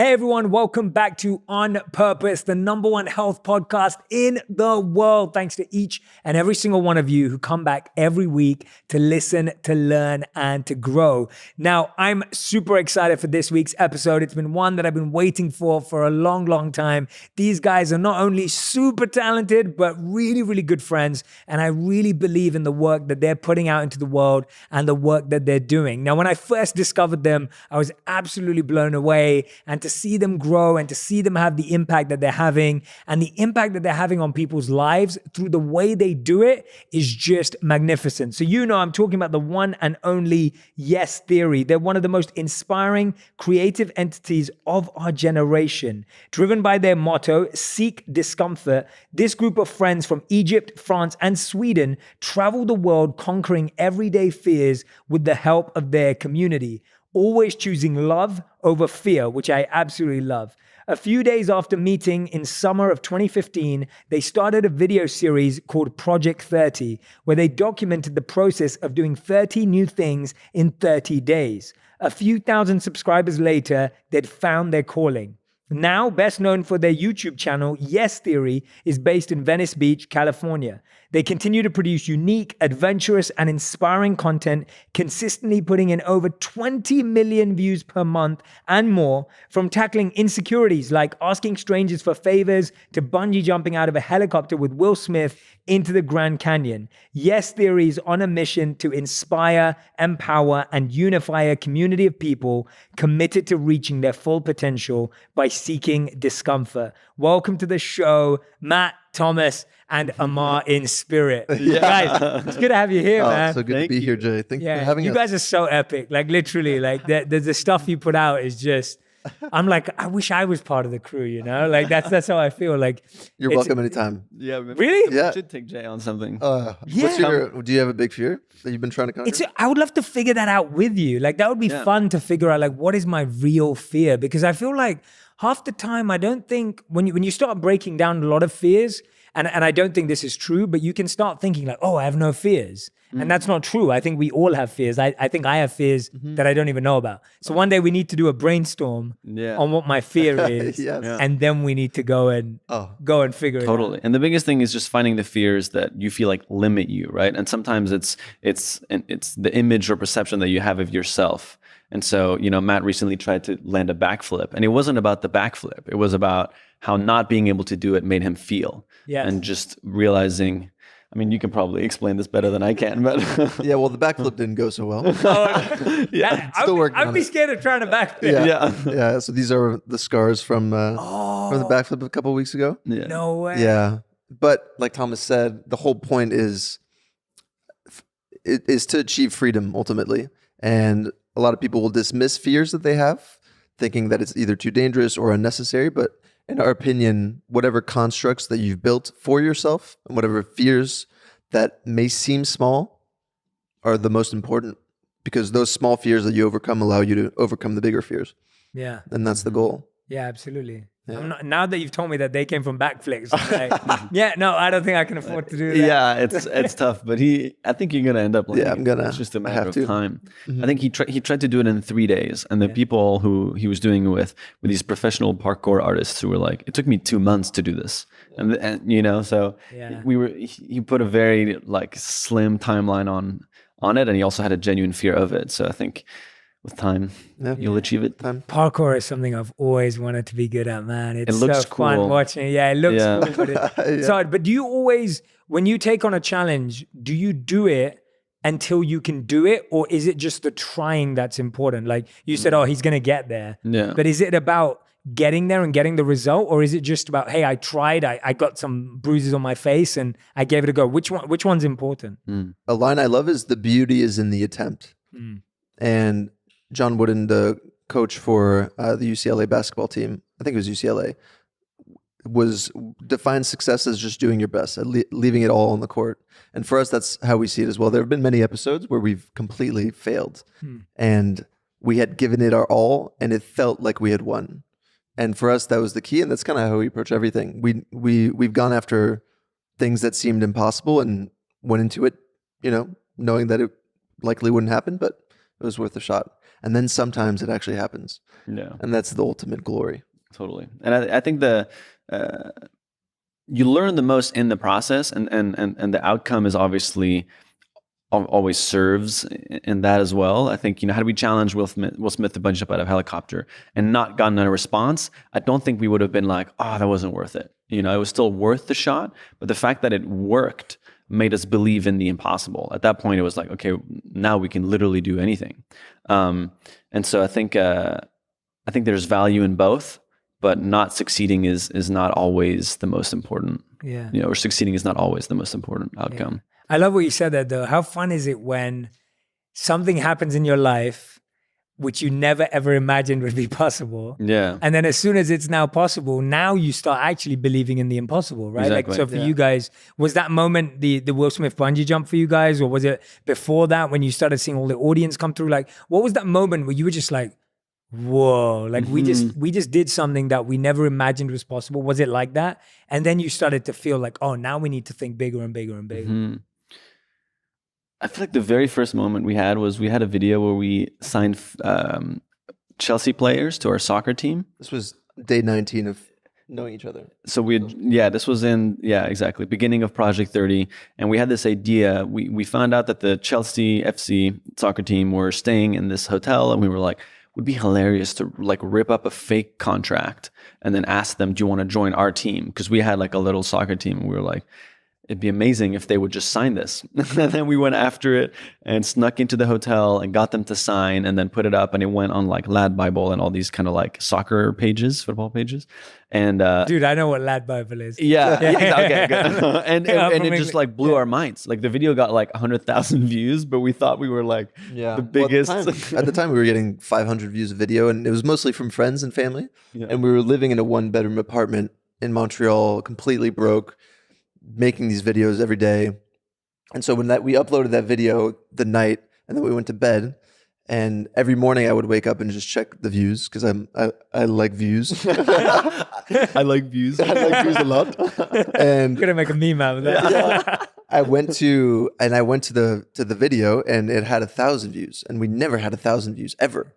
Hey everyone, welcome back to On Purpose, the #1 health podcast in the world. Thanks to each and every single one of you who come back every week to listen, to learn, and to grow. Now, I'm super excited for this week's episode. It's been one that I've been waiting for a long, long time. These guys are not only super talented, but really, really good friends. And I really believe in the work that they're putting out into the world and the work that they're doing. Now, when I first discovered them, I was absolutely blown away. And to see them grow and to see them have the impact that they're having and the impact that they're having on people's lives through the way they do it is just magnificent. So I'm talking about the one and only Yes Theory. They're one of the most inspiring creative entities of our generation. Driven by their motto, seek discomfort, this group of friends from Egypt, France, and Sweden travel the world conquering everyday fears with the help of their community. Always choosing love over fear, which I absolutely love. A few days after meeting in summer of 2015, they started a video series called Project 30, where they documented the process of doing 30 new things in 30 days. A few thousand subscribers later, they'd found their calling. Now, best known for their YouTube channel, Yes Theory is based in Venice Beach, California. They continue to produce unique, adventurous, and inspiring content, consistently putting in over 20 million views per month and more, from tackling insecurities like asking strangers for favors to bungee jumping out of a helicopter with Will Smith into the Grand Canyon. Yes Theory is on a mission to inspire, empower, and unify a community of people committed to reaching their full potential by seeking discomfort. Welcome to the show, Matt, Thomas, and Ammar in spirit. Yeah. Guys, it's good to have you here, man. So good to be here, Jay. Thank you for having us. You guys are so epic. Like literally, like the stuff you put out is just, I'm like, I wish I was part of the crew, Like that's how I feel. Like you're welcome anytime. Yeah. Really? Yeah. We should take Jay on something. Do you have a big fear that you've been trying to conquer? I would love to figure that out with you. Like that would be fun to figure out, like, what is my real fear? Because I feel like half the time, I don't think when you start breaking down a lot of fears, and I don't think this is true, but you can start thinking like, oh, I have no fears. And that's not true. I think we all have fears. I think I have fears that I don't even know about. So one day we need to do a brainstorm on what my fear is. And then we need to go and figure it out. Totally. And the biggest thing is just finding the fears that you feel like limit you, right? And sometimes it's the image or perception that you have of yourself. And so, Matt recently tried to land a backflip, and it wasn't about the backflip. It was about how not being able to do it made him feel. Yes. And just realizing, I mean, you can probably explain this better than I can, but yeah, well, the backflip didn't go so well. Still working on it. I'd be scared of trying to backflip. Yeah. So these are the scars from the backflip a couple of weeks ago. Yeah. No way. Yeah, but like Thomas said, the whole point is to achieve freedom ultimately, and a lot of people will dismiss fears that they have, thinking that it's either too dangerous or unnecessary. But in our opinion, whatever constructs that you've built for yourself and whatever fears that may seem small are the most important, because those small fears that you overcome allow you to overcome the bigger fears. Yeah. And that's the goal. Yeah, absolutely. Yeah. Now that you've told me that they came from backflips, like, I don't think I can afford to do that. Yeah, it's tough, but I think you're gonna end up. It's just a matter of time. Mm-hmm. I think he tried to do it in 3 days, and the people who he was doing it with these professional parkour artists who were like, it took me 2 months to do this, and so he put a very slim timeline on it, and he also had a genuine fear of it. So I think with time, you'll achieve it. Parkour is something I've always wanted to be good at, man. It looks so fun watching it. Yeah, it looks cool. But it's hard. But do you always, when you take on a challenge, do you do it until you can do it? Or is it just the trying that's important? Like you said, he's going to get there. Yeah. But is it about getting there and getting the result? Or is it just about, hey, I tried, I got some bruises on my face and I gave it a go? Which one's important? A line I love is, the beauty is in the attempt. And John Wooden, the coach for the UCLA basketball team, I think it was UCLA, defined success as just doing your best, leaving it all on the court. And for us, that's how we see it as well. There have been many episodes where we've completely failed and we had given it our all and it felt like we had won. And for us, that was the key. And that's kind of how we approach everything. We've gone after things that seemed impossible and went into it, knowing that it likely wouldn't happen, but it was worth a shot. And then sometimes it actually happens. Yeah. And that's the ultimate glory. Totally. And I think you learn the most in the process, and the outcome is obviously always serves in that as well. I think, had we challenged Will Smith to bungee jump out of a helicopter and not gotten a response, I don't think we would have been like, oh, that wasn't worth it. It was still worth the shot, but the fact that it worked made us believe in the impossible. At that point, it was like, okay, now we can literally do anything. And so I think there's value in both, but not succeeding is not always the most important. Yeah. Or succeeding is not always the most important outcome. Yeah. I love what you said there, though. How fun is it when something happens in your life which you never ever imagined would be possible? Yeah. And then as soon as it's now possible, now you start actually believing in the impossible, right? Exactly. Like, so for you guys, was that moment the Will Smith bungee jump for you guys? Or was it before that when you started seeing all the audience come through? Like, what was that moment where you were just like, whoa, like we just did something that we never imagined was possible? Was it like that? And then you started to feel like, oh, now we need to think bigger and bigger and bigger. I feel like the very first moment we had a video where we signed Chelsea players to our soccer team. This was day 19 of knowing each other. So this was exactly, beginning of Project 30. And we had this idea. We found out that the Chelsea FC soccer team were staying in this hotel, and we were like, would be hilarious to like rip up a fake contract and then ask them, do you want to join our team? Because we had like a little soccer team, and we were like, it'd be amazing if they would just sign this. And then we went after it and snuck into the hotel and got them to sign, and then put it up, and it went on like Lad Bible and all these kind of like soccer pages, football pages. And dude, I know what Lad Bible is. Yeah. Okay, good. and it just like blew our minds. Like the video got like 100,000 views, but we thought we were like the biggest. Well, at the time we were getting 500 views a video, and it was mostly from friends and family. Yeah. And we were living in a 1-bedroom apartment in Montreal, completely broke, making these videos every day. And so when we uploaded that video the night, and then we went to bed, and every morning I would wake up and just check the views, because I like views. I like views. I like views a lot. And I'm gonna make a meme out of that. Yeah. I went to the video, and it had 1,000 views, and we never had 1,000 views ever.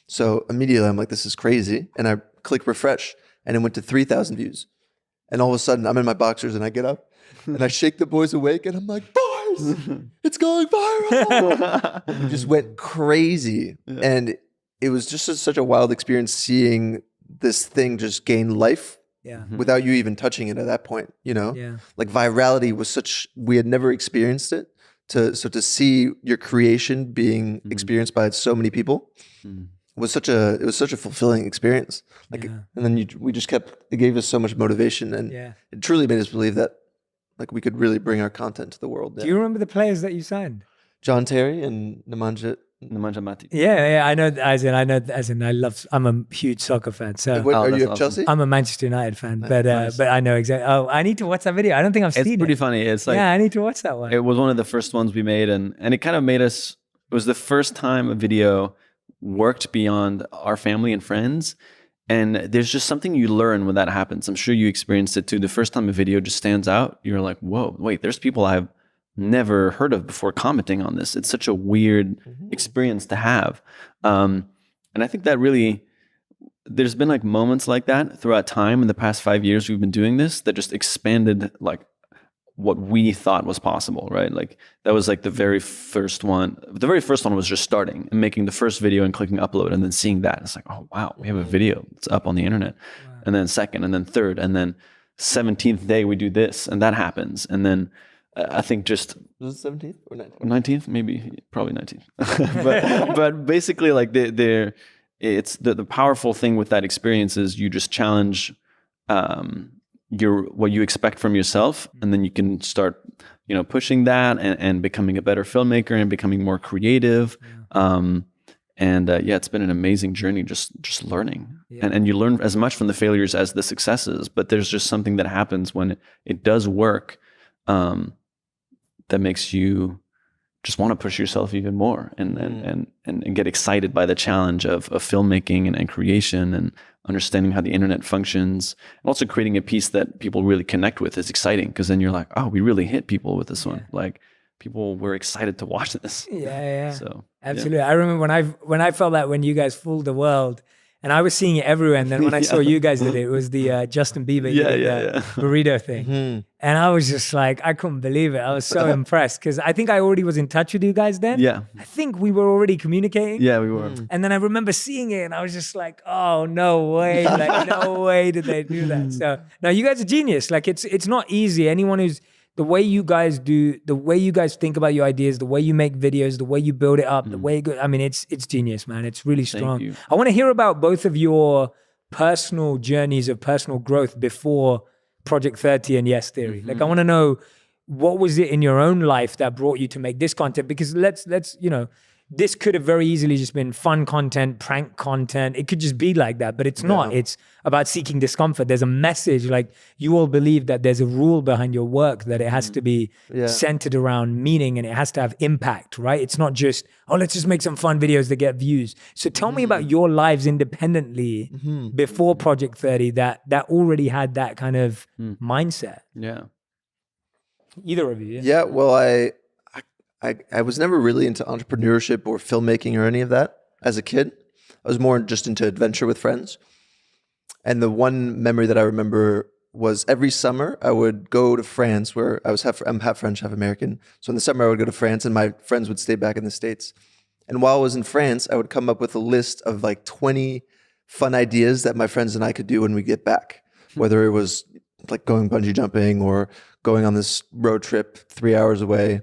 So immediately I'm like, this is crazy. And I click refresh, and it went to 3,000 views. And all of a sudden I'm in my boxers, and I get up and I shake the boys awake, and I'm like, boys, it's going viral. It just went crazy. Yeah. And it was just such a wild experience seeing this thing just gain life without you even touching it at that point, Yeah. Like virality was we had never experienced it. So to see your creation being experienced by so many people was such a fulfilling experience. Like, and then it gave us so much motivation, and it truly made us believe that like we could really bring our content to the world. Do you remember the players that you signed? John Terry and Nemanja Mati. Yeah, I know. I'm a huge soccer fan. So are you at Chelsea? I'm a Manchester United fan, but I know exactly. Oh, I need to watch that video. I don't think I've seen it. It's pretty funny. It's like, I need to watch that one. It was one of the first ones we made, and it kind of made us. It was the first time a video worked beyond our family and friends. And there's just something you learn when that happens. I'm sure you experienced it too. The first time a video just stands out, you're like, whoa, wait, there's people I've never heard of before commenting on this. It's such a weird experience to have. And I think that really, there's been like moments like that throughout time in the past 5 years we've been doing this that just expanded like what we thought was possible, right? Like that was like the very first one. The very first one was just starting and making the first video and clicking upload, and then seeing that. It's like, oh wow, we have a video. It's up on the internet. Wow. And then second, and then third, and then 17th day we do this, and that happens. And then I think just was it 17th or 19th? 19th, maybe, probably 19th. but basically, like it's the powerful thing with that experience is you just challenge what you expect from yourself, and then you can start pushing that and becoming a better filmmaker and becoming more creative. It's been an amazing journey just learning. And you learn as much from the failures as the successes, but there's just something that happens when it does work that makes you just want to push yourself even more and get excited by the challenge of filmmaking and creation and understanding how the internet functions, and also creating a piece that people really connect with is exciting, because then you're like, oh, we really hit people with this one. Like people were excited to watch this. Yeah. So Absolutely. I remember when I felt that when you guys fooled the world, and I was seeing it everywhere. And then when I saw you guys did it, it was the Justin Bieber burrito thing. And I was just like, I couldn't believe it. I was so impressed because I think I already was in touch with you guys then. Yeah. I think we were already communicating. Yeah, we were. And then I remember seeing it and I was just like, oh, no way. Like, no way did they do that. So, no, you guys are genius. Like, it's not easy. Anyone who's, the way you guys do, the way you guys think about your ideas, the way you make videos, the way you build it up, the way it goes, I mean, it's genius, man. It's really strong. Thank you. I want to hear about both of your personal journeys of personal growth before Project 30 and Yes Theory. Like, I want to know, what was it in your own life that brought you to make this content? Because let's this could have very easily just been fun content, prank content. It could just be like that, but it's not. It's about seeking discomfort. There's a message. Like, you all believe that there's a rule behind your work, that it has to be centered around meaning and it has to have impact, right? It's not just, oh, let's just make some fun videos that get views. So tell me about your lives independently before Project 30 that already had that kind of mindset. Yeah. Either of you. Yeah, well, I was never really into entrepreneurship or filmmaking or any of that as a kid. I was more just into adventure with friends. And the one memory that I remember was every summer I would go to France, where I'm half French, half American. So in the summer I would go to France and my friends would stay back in the States. And while I was in France, I would come up with a list of like 20 fun ideas that my friends and I could do when we get back, whether it was like going bungee jumping or going on this road trip 3 hours away.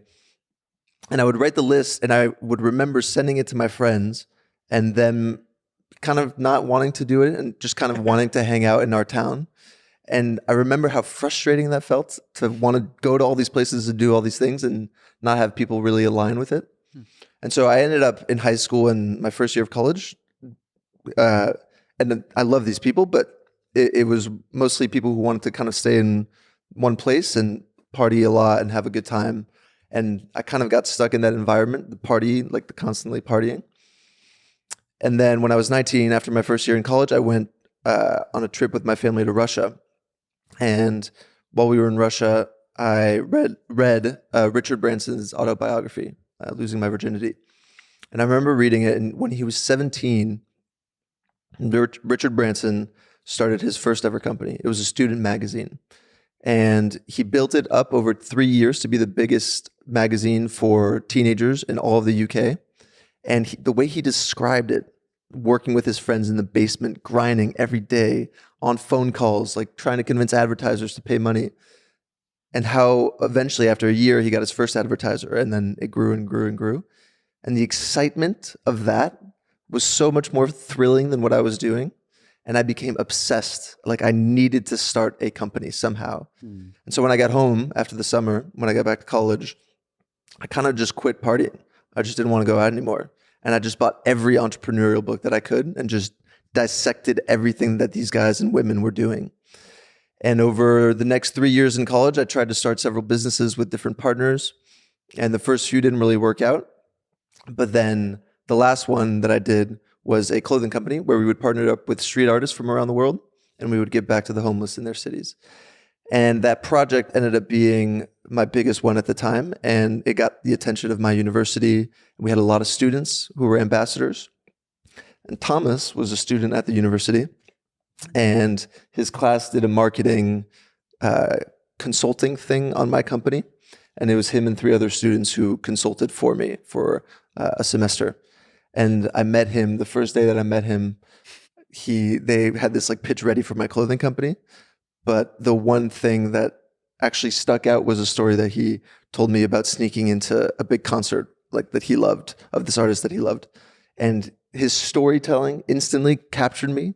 And I would write the list and I would remember sending it to my friends and them kind of not wanting to do it and just kind of wanting to hang out in our town. And I remember how frustrating that felt to want to go to all these places and do all these things and not have people really align with it. And so I ended up in high school and my first year of college. And I love these people, but it was mostly people who wanted to kind of stay in one place and party a lot and have a good time. And I kind of got stuck in that environment, the party, like the constantly partying. And then when I was 19, after my first year in college, I went on a trip with my family to Russia. And while we were in Russia, I read Richard Branson's autobiography, Losing My Virginity. And I remember reading it, and when he was 17, Richard Branson started his first ever company. It was a student magazine. And he built it up over 3 years to be the biggest magazine for teenagers in all of the UK. And the way he described it, working with his friends in the basement, grinding every day on phone calls, like trying to convince advertisers to pay money, and how eventually after a year, he got his first advertiser, and then it grew and grew and grew. And the excitement of that was so much more thrilling than what I was doing. And I became obsessed. Like, I needed to start a company somehow. And so when I got home after the summer, when I got back to college, I kind of just quit partying. I just didn't want to go out anymore. And I just bought every entrepreneurial book that I could and just dissected everything that these guys and women were doing. And over the next 3 years in college, I tried to start several businesses with different partners. And the first few didn't really work out. But then the last one that I did was a clothing company where we would partner up with street artists from around the world, and we would give back to the homeless in their cities. And that project ended up being my biggest one at the time, and it got the attention of my university. We had a lot of students who were ambassadors. And Thomas was a student at the university, and his class did a marketing consulting thing on my company. And it was him and 3 other students who consulted for me for a semester. And I met him the first day that I met him. They had this like pitch ready for my clothing company. But the one thing that actually stuck out was a story that he told me about sneaking into a big concert like that he loved, of this artist that he loved. And his storytelling instantly captured me.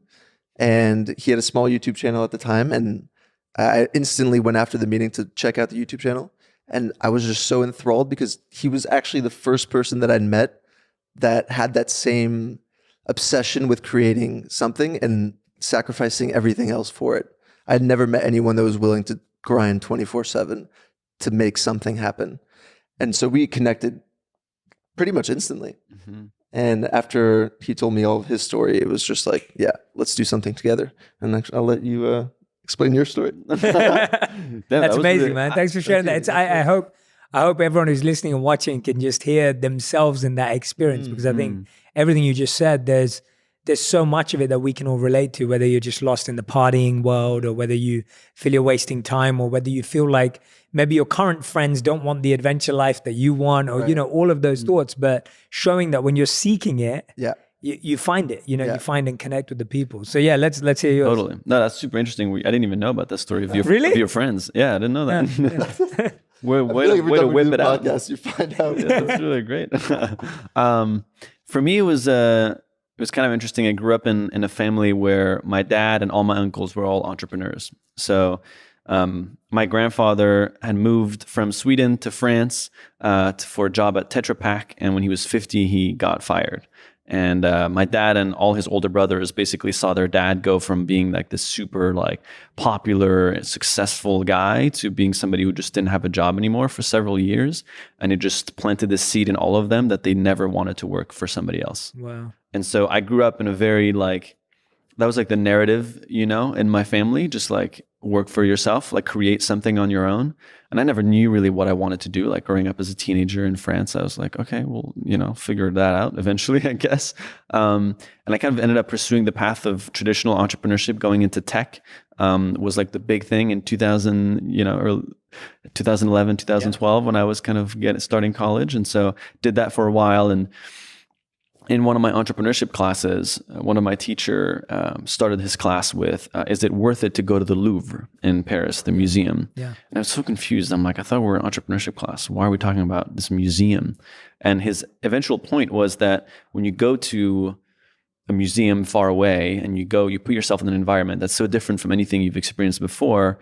And he had a small YouTube channel at the time. And I instantly went after the meeting to check out the YouTube channel. And I was just so enthralled because he was actually the first person that I'd met that had that same obsession with creating something and sacrificing everything else for it. I'd never met anyone that was willing to grind 24/7 to make something happen. And so we connected pretty much instantly. And after he told me all of his story, it was just like, yeah, let's do something together. And actually, I'll let you explain your story. That's amazing, man. Thanks for sharing that. I hope I hope everyone who's listening and watching can just hear themselves in that experience, because I think everything you just said, there's so much of it that we can all relate to, whether you're just lost in the partying world, or whether you feel you're wasting time, or whether you feel like maybe your current friends don't want the adventure life that you want, or, you know, all of those thoughts, but showing that when you're seeking it, you find it, you know, you find and connect with the people. So yeah, let's hear yours. Totally. No, that's super interesting. I didn't even know about that story of your, Really? of your friends. Yeah, I didn't know that. Way to whip it out. Podcast, you find out. Yeah, that's really great. For me, it was kind of interesting. I grew up in a family where my dad and all my uncles were all entrepreneurs. So my grandfather had moved from Sweden to France for a job at Tetra Pak, and when he was 50, he got fired. And my dad and all his older brothers basically saw their dad go from being like this super like popular, successful guy to being somebody who just didn't have a job anymore for several years. And it just planted this seed in all of them that they never wanted to work for somebody else. Wow. And so I grew up in a very like, that was like the narrative, you know, in my family, just like work for yourself, like create something on your own. And I never knew really what I wanted to do. Like growing up as a teenager in France, I was like, okay, well, you know, figure that out eventually, I guess. And I kind of ended up pursuing the path of traditional entrepreneurship. Going into tech was like the big thing in 2000, you know, or 2011, 2012, when I was kind of starting college. And so did that for a while. And in one of my entrepreneurship classes, one of my teacher started his class with, is it worth it to go to the Louvre in Paris, the museum? Yeah. And I was so confused. I'm like, I thought we were an entrepreneurship class. Why are we talking about this museum? And his eventual point was that when you go to a museum far away and you put yourself in an environment that's so different from anything you've experienced before,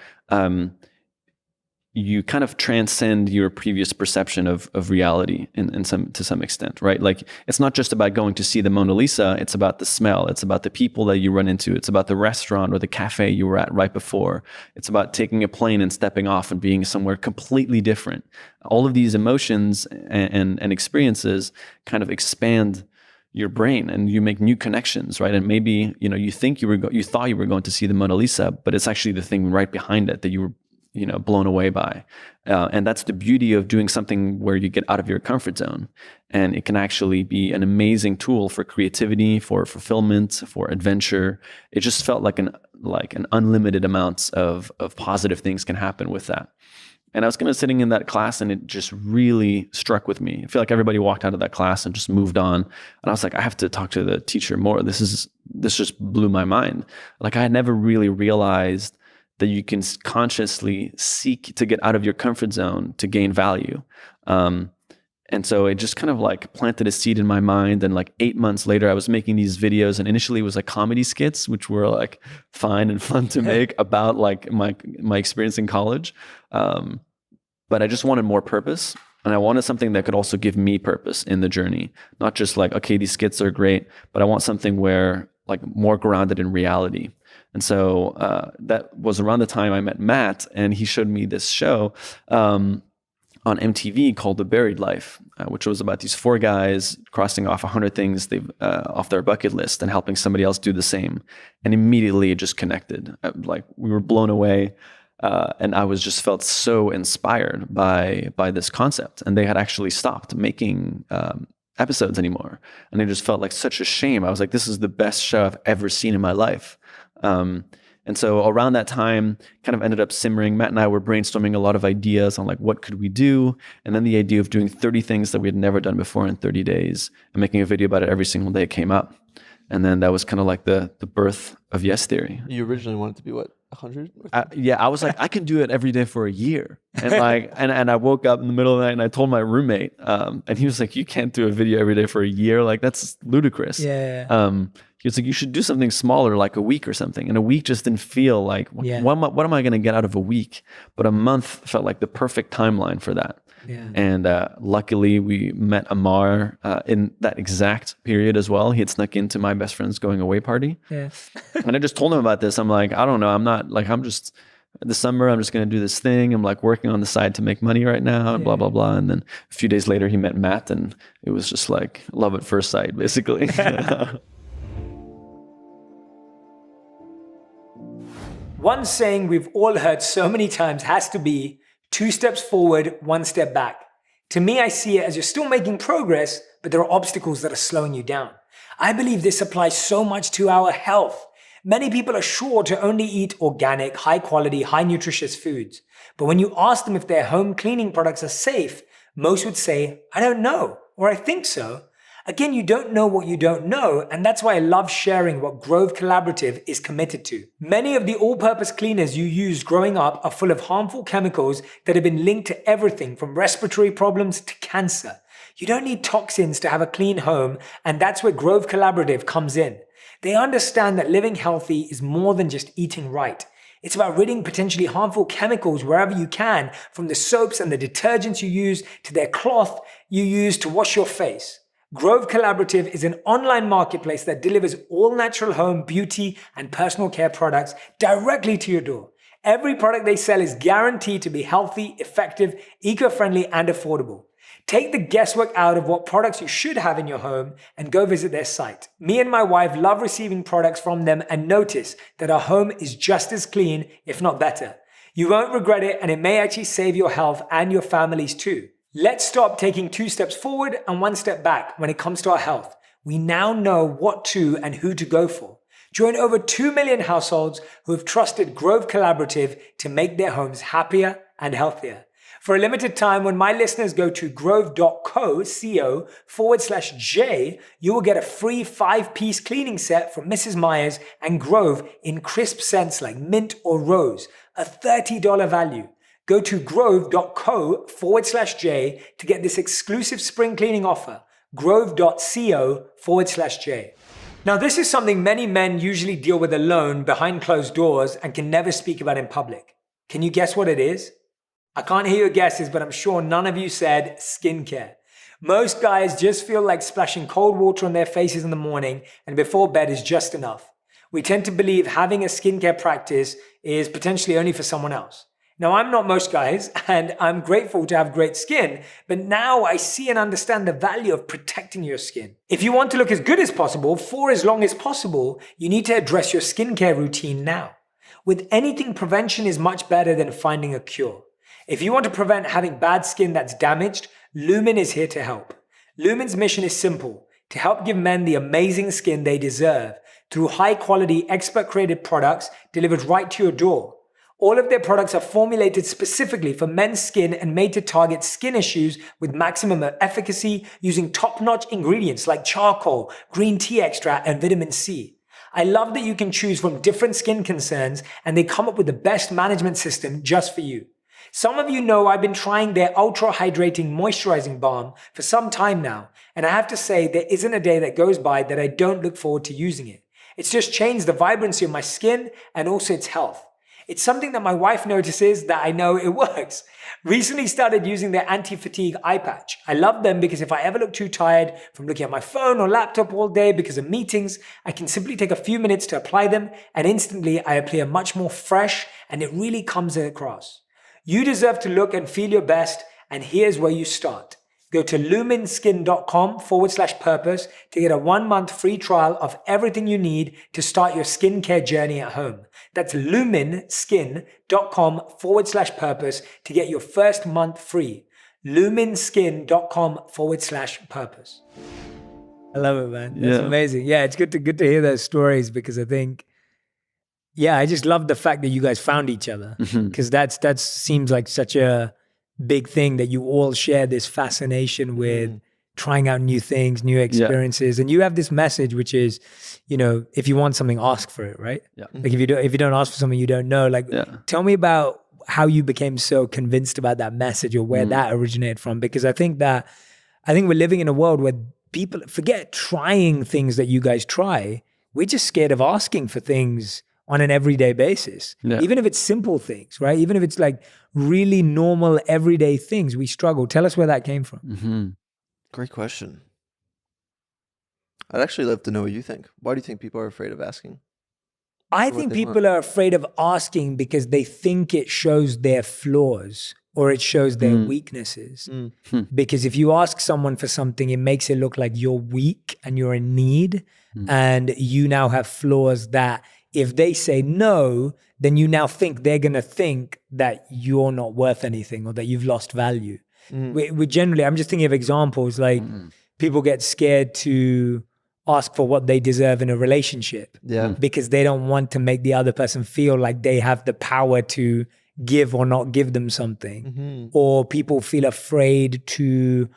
you kind of transcend your previous perception of reality to some extent, right? Like it's not just about going to see the Mona Lisa, it's about the smell, it's about the people that you run into, it's about the restaurant or the cafe you were at right before. It's about taking a plane and stepping off and being somewhere completely different. All of these emotions and experiences kind of expand your brain, and you make new connections, right? And maybe, you know, you think you thought you were going to see the Mona Lisa, but it's actually the thing right behind it that you were, you know, blown away by. And that's the beauty of doing something where you get out of your comfort zone. And it can actually be an amazing tool for creativity, for fulfillment, for adventure. It just felt like an unlimited amount of positive things can happen with that. And I was kind of sitting in that class, and it just really struck with me. I feel like everybody walked out of that class and just moved on. And I was like, I have to talk to the teacher more. This just blew my mind. Like I had never really realized that you can consciously seek to get out of your comfort zone to gain value. And so it just kind of like planted a seed in my mind. And like 8 months later, I was making these videos, and initially it was like comedy skits, which were like fine and fun to make about like my experience in college. But I just wanted more purpose. And I wanted something that could also give me purpose in the journey. Not just like, okay, these skits are great, but I want something where like more grounded in reality. And so that was around the time I met Matt, and he showed me this show on MTV called The Buried Life, which was about these 4 guys crossing off 100 things they've off their bucket list and helping somebody else do the same. And immediately it just connected. Like we were blown away. And I just felt so inspired by this concept. And they had actually stopped making episodes anymore. And it just felt like such a shame. I was like, this is the best show I've ever seen in my life. And so around that time, kind of ended up simmering. Matt and I were brainstorming a lot of ideas on like, what could we do? And then the idea of doing 30 things that we had never done before in 30 days and making a video about it every single day came up. And then that was kind of like the birth of Yes Theory. You originally wanted to be what, 100? Yeah, I was like, I can do it every day for a year. And like, and I woke up in the middle of the night and I told my roommate, and he was like, you can't do a video every day for a year. Like that's ludicrous. Yeah. He was like, you should do something smaller, like a week or something. And a week just didn't feel like, what am I going to get out of a week? But a month felt like the perfect timeline for that. Yeah. And luckily we met Ammar in that exact period as well. He had snuck into my best friend's going away party. Yeah. And I just told him about this. I'm like, I don't know. This summer, I'm just going to do this thing. I'm like working on the side to make money right now and blah, blah, blah. And then a few days later he met Matt, and it was just like love at first sight, basically. One saying we've all heard so many times has to be, 2 steps forward, 1 step back. To me, I see it as you're still making progress, but there are obstacles that are slowing you down. I believe this applies so much to our health. Many people are sure to only eat organic, high quality, high nutritious foods. But when you ask them if their home cleaning products are safe, most would say, I don't know, or I think so. Again, you don't know what you don't know, and that's why I love sharing what Grove Collaborative is committed to. Many of the all-purpose cleaners you used growing up are full of harmful chemicals that have been linked to everything from respiratory problems to cancer. You don't need toxins to have a clean home, and that's where Grove Collaborative comes in. They understand that living healthy is more than just eating right. It's about ridding potentially harmful chemicals wherever you can, from the soaps and the detergents you use to their cloth you use to wash your face. Grove Collaborative is an online marketplace that delivers all natural home, beauty, and personal care products directly to your door. Every product they sell is guaranteed to be healthy, effective, eco-friendly, and affordable. Take the guesswork out of what products you should have in your home and go visit their site. Me and my wife love receiving products from them and notice that our home is just as clean, if not better. You won't regret it, and it may actually save your health and your families too. Let's stop taking 2 steps forward and 1 step back when it comes to our health. We now know what to and who to go for. Join over 2 million households who have trusted Grove Collaborative to make their homes happier and healthier. For a limited time, when my listeners go to grove.co/J, you will get a free 5-piece cleaning set from Mrs. Myers and Grove in crisp scents like mint or rose, a $30 value. Go to grove.co/J to get this exclusive spring cleaning offer, grove.co/J. Now, this is something many men usually deal with alone behind closed doors and can never speak about in public. Can you guess what it is? I can't hear your guesses, but I'm sure none of you said skincare. Most guys just feel like splashing cold water on their faces in the morning and before bed is just enough. We tend to believe having a skincare practice is potentially only for someone else. Now, I'm not most guys, and I'm grateful to have great skin, but now I see and understand the value of protecting your skin. If you want to look as good as possible for as long as possible, you need to address your skincare routine now. With anything, prevention is much better than finding a cure. If you want to prevent having bad skin that's damaged, Lumen is here to help. Lumen's mission is simple: to help give men the amazing skin they deserve through high-quality, expert-created products delivered right to your door. All of their products are formulated specifically for men's skin and made to target skin issues with maximum efficacy using top-notch ingredients like charcoal, green tea extract, and vitamin C. I love that you can choose from different skin concerns and they come up with the best management system just for you. Some of you know I've been trying their ultra hydrating moisturizing balm for some time now, and I have to say there isn't a day that goes by that I don't look forward to using it. It's just changed the vibrancy of my skin and also its health. It's something that my wife notices that I know it works. Recently started using their anti-fatigue eye patch. I love them because if I ever look too tired from looking at my phone or laptop all day because of meetings, I can simply take a few minutes to apply them and instantly I appear much more fresh and it really comes across. You deserve to look and feel your best, and here's where you start. Go to lumenskin.com/purpose to get a 1-month free trial of everything you need to start your skincare journey at home. That's lumenskin.com/purpose to get your first month free. lumenskin.com/purpose. I love it, man. That's amazing. Yeah, it's good to hear those stories because I think, I just love the fact that you guys found each other because that seems like such a big thing that you all share this fascination with trying out new things, new experiences. And you have this message, which is, if you want something, ask for it, right? Yeah. Like if you don't ask for something you don't know, tell me about how you became so convinced about that message or where that originated from. Because I think we're living in a world where people forget trying things that you guys try. We're just scared of asking for things on an everyday basis. Yeah. Even if it's simple things, right? Even if it's like really normal everyday things, we struggle. Tell us where that came from. Great question. I'd actually love to know what you think. Why do you think people are afraid of asking? I think people are afraid of asking because they think it shows their flaws or it shows their weaknesses. Because if you ask someone for something, it makes it look like you're weak and you're in need and you now have flaws that if they say no, then you now think they're going to think that you're not worth anything or that you've lost value. We generally, I'm just thinking of examples like people get scared to ask for what they deserve in a relationship because they don't want to make the other person feel like they have the power to give or not give them something. Or people feel afraid to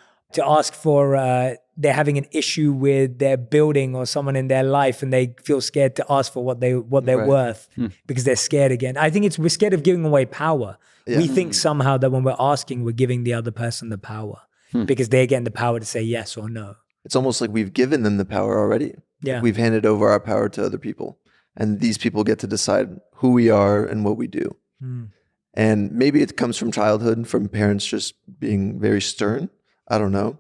ask for, they're having an issue with their building or someone in their life and they feel scared to ask for what they're worth because they're scared again. I think we're scared of giving away power. We think somehow that when we're asking, we're giving the other person the power because they're getting the power to say yes or no. It's almost like we've given them the power already. Yeah. We've handed over our power to other people. And these people get to decide who we are and what we do. And maybe it comes from childhood, from parents just being very stern. I don't know.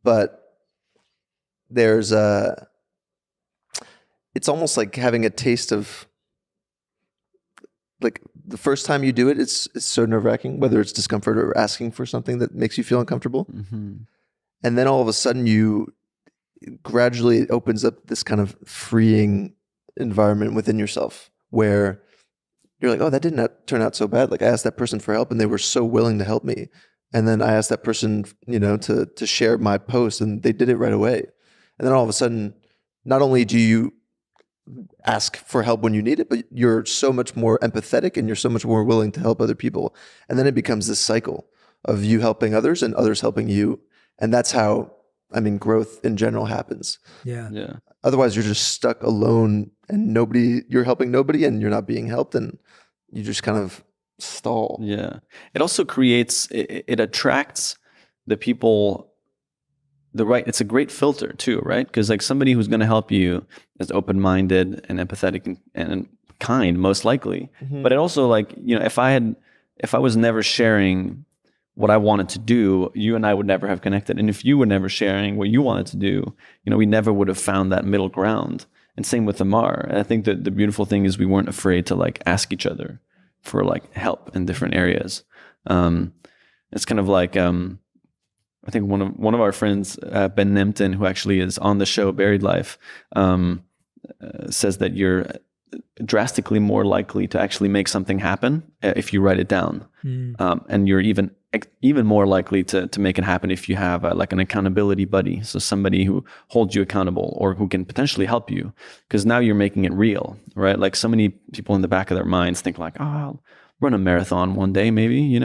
But it's almost like having a taste of, like the first time you do it, it's so nerve-wracking, whether it's discomfort or asking for something that makes you feel uncomfortable. And then all of a sudden gradually it opens up this kind of freeing environment within yourself where you're like, oh, that didn't turn out so bad. Like I asked that person for help and they were so willing to help me. And then I asked that person, to share my post and they did it right away. And then all of a sudden, not only do you ask for help when you need it, but you're so much more empathetic and you're so much more willing to help other people. And then it becomes this cycle of you helping others and others helping you. And that's how, growth in general happens. Yeah. Otherwise, you're just stuck alone and you're helping nobody and you're not being helped and you just kind of stall. Yeah. It also creates, it attracts the people, it's a great filter too, right? Because like somebody who's going to help you is open-minded and empathetic and kind, most likely. But it also if I was never sharing what I wanted to do, you and I would never have connected. And if you were never sharing what you wanted to do, we never would have found that middle ground. And same with Ammar. And I think that the beautiful thing is we weren't afraid to ask each other for help in different areas. It's kind of like, I think one of our friends, Ben Nemton, who actually is on the show Buried Life, says that you're drastically more likely to actually make something happen if you write it down. And you're even more likely to make it happen if you have an accountability buddy. So somebody who holds you accountable or who can potentially help you, because now you're making it real, right? Like so many people in the back of their minds think I'll run a marathon one day, maybe,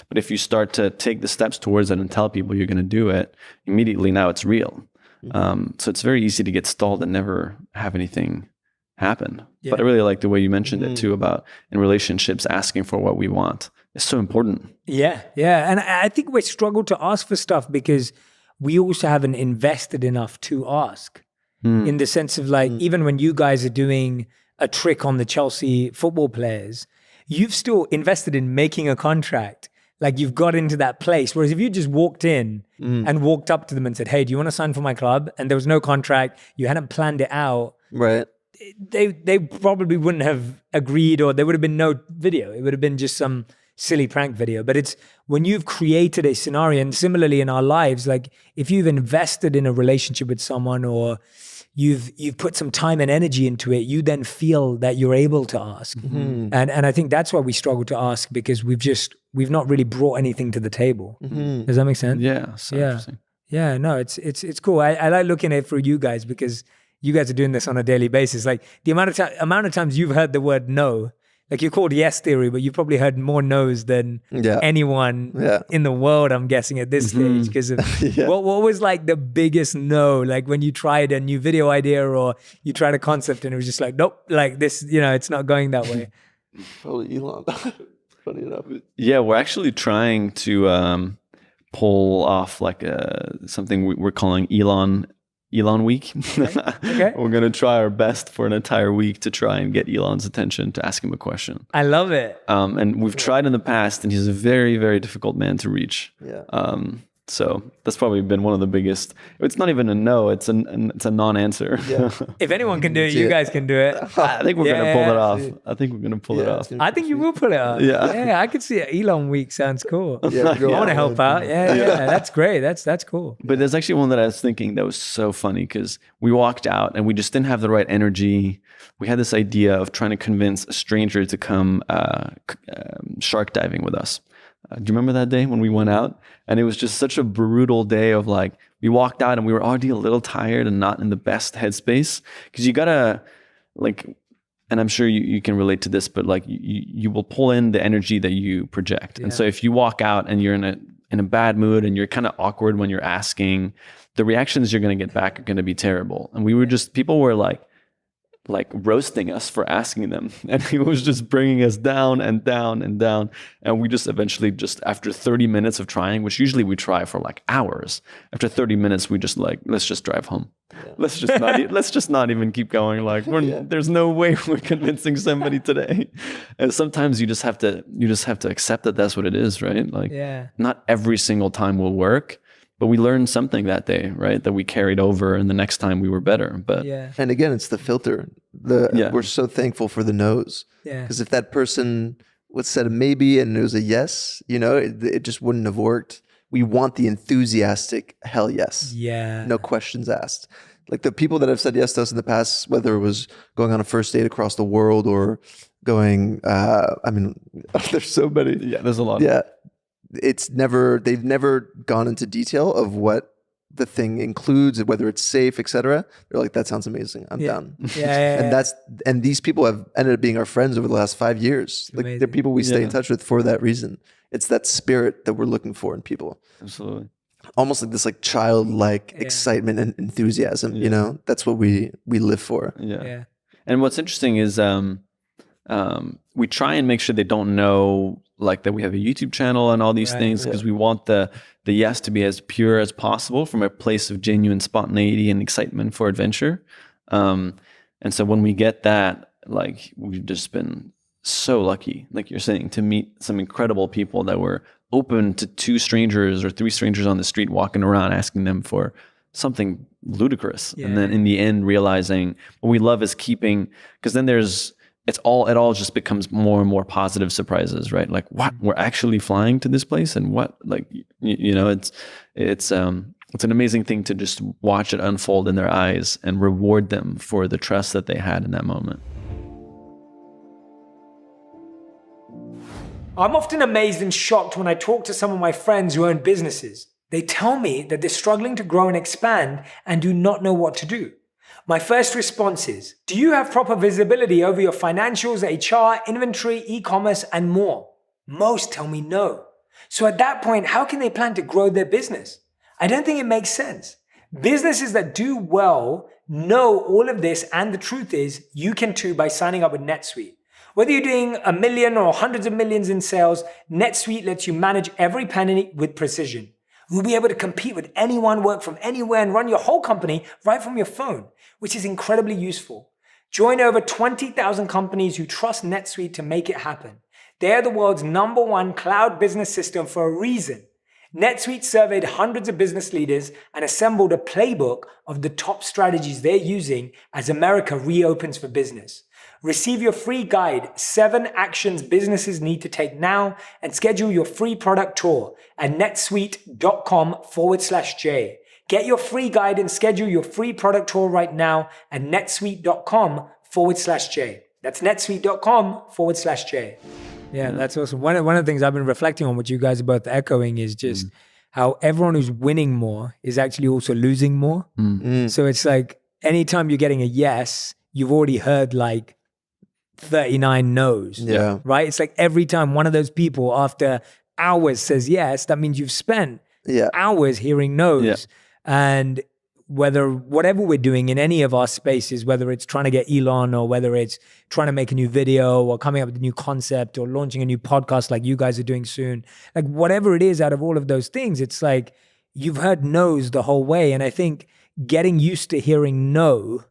but if you start to take the steps towards it and tell people you're going to do it, immediately now it's real. So it's very easy to get stalled and never have anything happen. But I really like the way you mentioned it too, about in relationships, asking for what we want. It's so important. Yeah. And I think we struggle to ask for stuff because we also haven't invested enough to ask. In the sense of even when you guys are doing a trick on the Chelsea football players, you've still invested in making a contract. Like you've got into that place. Whereas if you just walked in and walked up to them and said, hey, do you want to sign for my club? And there was no contract, you hadn't planned it out. Right. They probably wouldn't have agreed, or there would have been no video. It would have been just some silly prank video. But it's when you've created a scenario, and similarly in our lives, like if you've invested in a relationship with someone or you've put some time and energy into it, you then feel that you're able to ask. And I think that's why we struggle to ask, because we've not really brought anything to the table. Does that make sense? Yeah. So interesting. Yeah, no, it's cool. I like looking at it for you guys because you guys are doing this on a daily basis. Like the amount of times you've heard the word no, like you're called yes theory, but you probably heard more no's than anyone in the world, I'm guessing, at this stage. Because of what was the biggest no? Like when you tried a new video idea or you tried a concept and it was just nope, this, it's not going that way. Probably Elon. Funny enough. Yeah, we're actually trying to pull off something we're calling Elon Week. Okay. We're going to try our best for an entire week to try and get Elon's attention, to ask him a question. I love it. And we've tried in the past, and he's a very, very difficult man to reach. Yeah. So that's probably been one of the biggest. It's not even a no. It's a non-answer. Yeah. If anyone can do it, you guys can do it. I think we're gonna pull it off. See. I think we're gonna pull it off. I think you will pull it off. Yeah. I could see it. Elon Week sounds cool. Yeah, I want to help out. Yeah, that's great. That's cool. But there's actually one that I was thinking that was so funny because we walked out and we just didn't have the right energy. We had this idea of trying to convince a stranger to come shark diving with us. Do you remember that day when we went out? And it was just such a brutal day of like, we walked out and we were already a little tired and not in the best headspace. Because you gotta like, and I'm sure you can relate to this, but like you will pull in the energy that you project. And so if you walk out and you're in a bad mood and you're kind of awkward when you're asking, the reactions you're gonna get back are gonna be terrible. And we were just, people were like roasting us for asking them. And he was just bringing us down and down and down. And we just eventually just after 30 minutes of trying, which usually we try for like hours, after 30 minutes, we just like, let's just drive home. Let's just not even keep going. Like there's no way we're convincing somebody today. And sometimes you just have to accept that that's what it is, right? Like not every single time will work. But we learned something that day, right? That we carried over, and the next time we were better. But and again, it's the filter. We're so thankful for the no's. Because if that person would said a maybe and it was a yes, it just wouldn't have worked. We want the enthusiastic hell yes. Yeah. No questions asked. Like the people that have said yes to us in the past, whether it was going on a first date across the world or going, there's so many. Yeah, there's a lot. Yeah. They've never gone into detail of what the thing includes, whether it's safe, etc. They're like, that sounds amazing. I'm down. And these people have ended up being our friends over the last 5 years. Like they're people we stay in touch with for that reason. It's that spirit that we're looking for in people. Absolutely. Almost like this like childlike excitement and enthusiasm, that's what we live for. Yeah. And what's interesting is we try and make sure they don't know like that we have a YouTube channel and all these things because we want the yes to be as pure as possible from a place of genuine spontaneity and excitement for adventure. And so when we get that, like we've just been so lucky, like you're saying, to meet some incredible people that were open to 2 strangers or 3 strangers on the street walking around asking them for something ludicrous. And then in the end realizing what we love is keeping, because then it all just becomes more and more positive surprises, right? Like what, we're actually flying to this place, and what, like, it's an amazing thing to just watch it unfold in their eyes and reward them for the trust that they had in that moment. I'm often amazed and shocked when I talk to some of my friends who own businesses. They tell me that they're struggling to grow and expand and do not know what to do. My first response is, do you have proper visibility over your financials, HR, inventory, e-commerce, and more? Most tell me no. So at that point, how can they plan to grow their business? I don't think it makes sense. Businesses that do well know all of this, and the truth is, you can too by signing up with NetSuite. Whether you're doing $1 million or hundreds of millions in sales, NetSuite lets you manage every penny with precision. You'll be able to compete with anyone, work from anywhere, and run your whole company right from your phone, which is incredibly useful. Join over 20,000 companies who trust NetSuite to make it happen. They're the world's #1 cloud business system for a reason. NetSuite surveyed hundreds of business leaders and assembled a playbook of the top strategies they're using as America reopens for business. Receive your free guide, 7 actions businesses need to take now, and schedule your free product tour at netsuite.com/J. Get your free guide and schedule your free product tour right now at netsuite.com/J. That's netsuite.com/J. Yeah, that's awesome. One of the things I've been reflecting on, what you guys are both echoing, is just how everyone who's winning more is actually also losing more. So it's like anytime you're getting a yes, you've already heard like 39 no's. Yeah. Right? It's like every time one of those people after hours says yes, that means you've spent hours hearing no's. Yeah. And whatever we're doing in any of our spaces, whether it's trying to get Elon or whether it's trying to make a new video or coming up with a new concept or launching a new podcast like you guys are doing soon, like whatever it is out of all of those things, it's like you've heard no's the whole way. And I think getting used to hearing no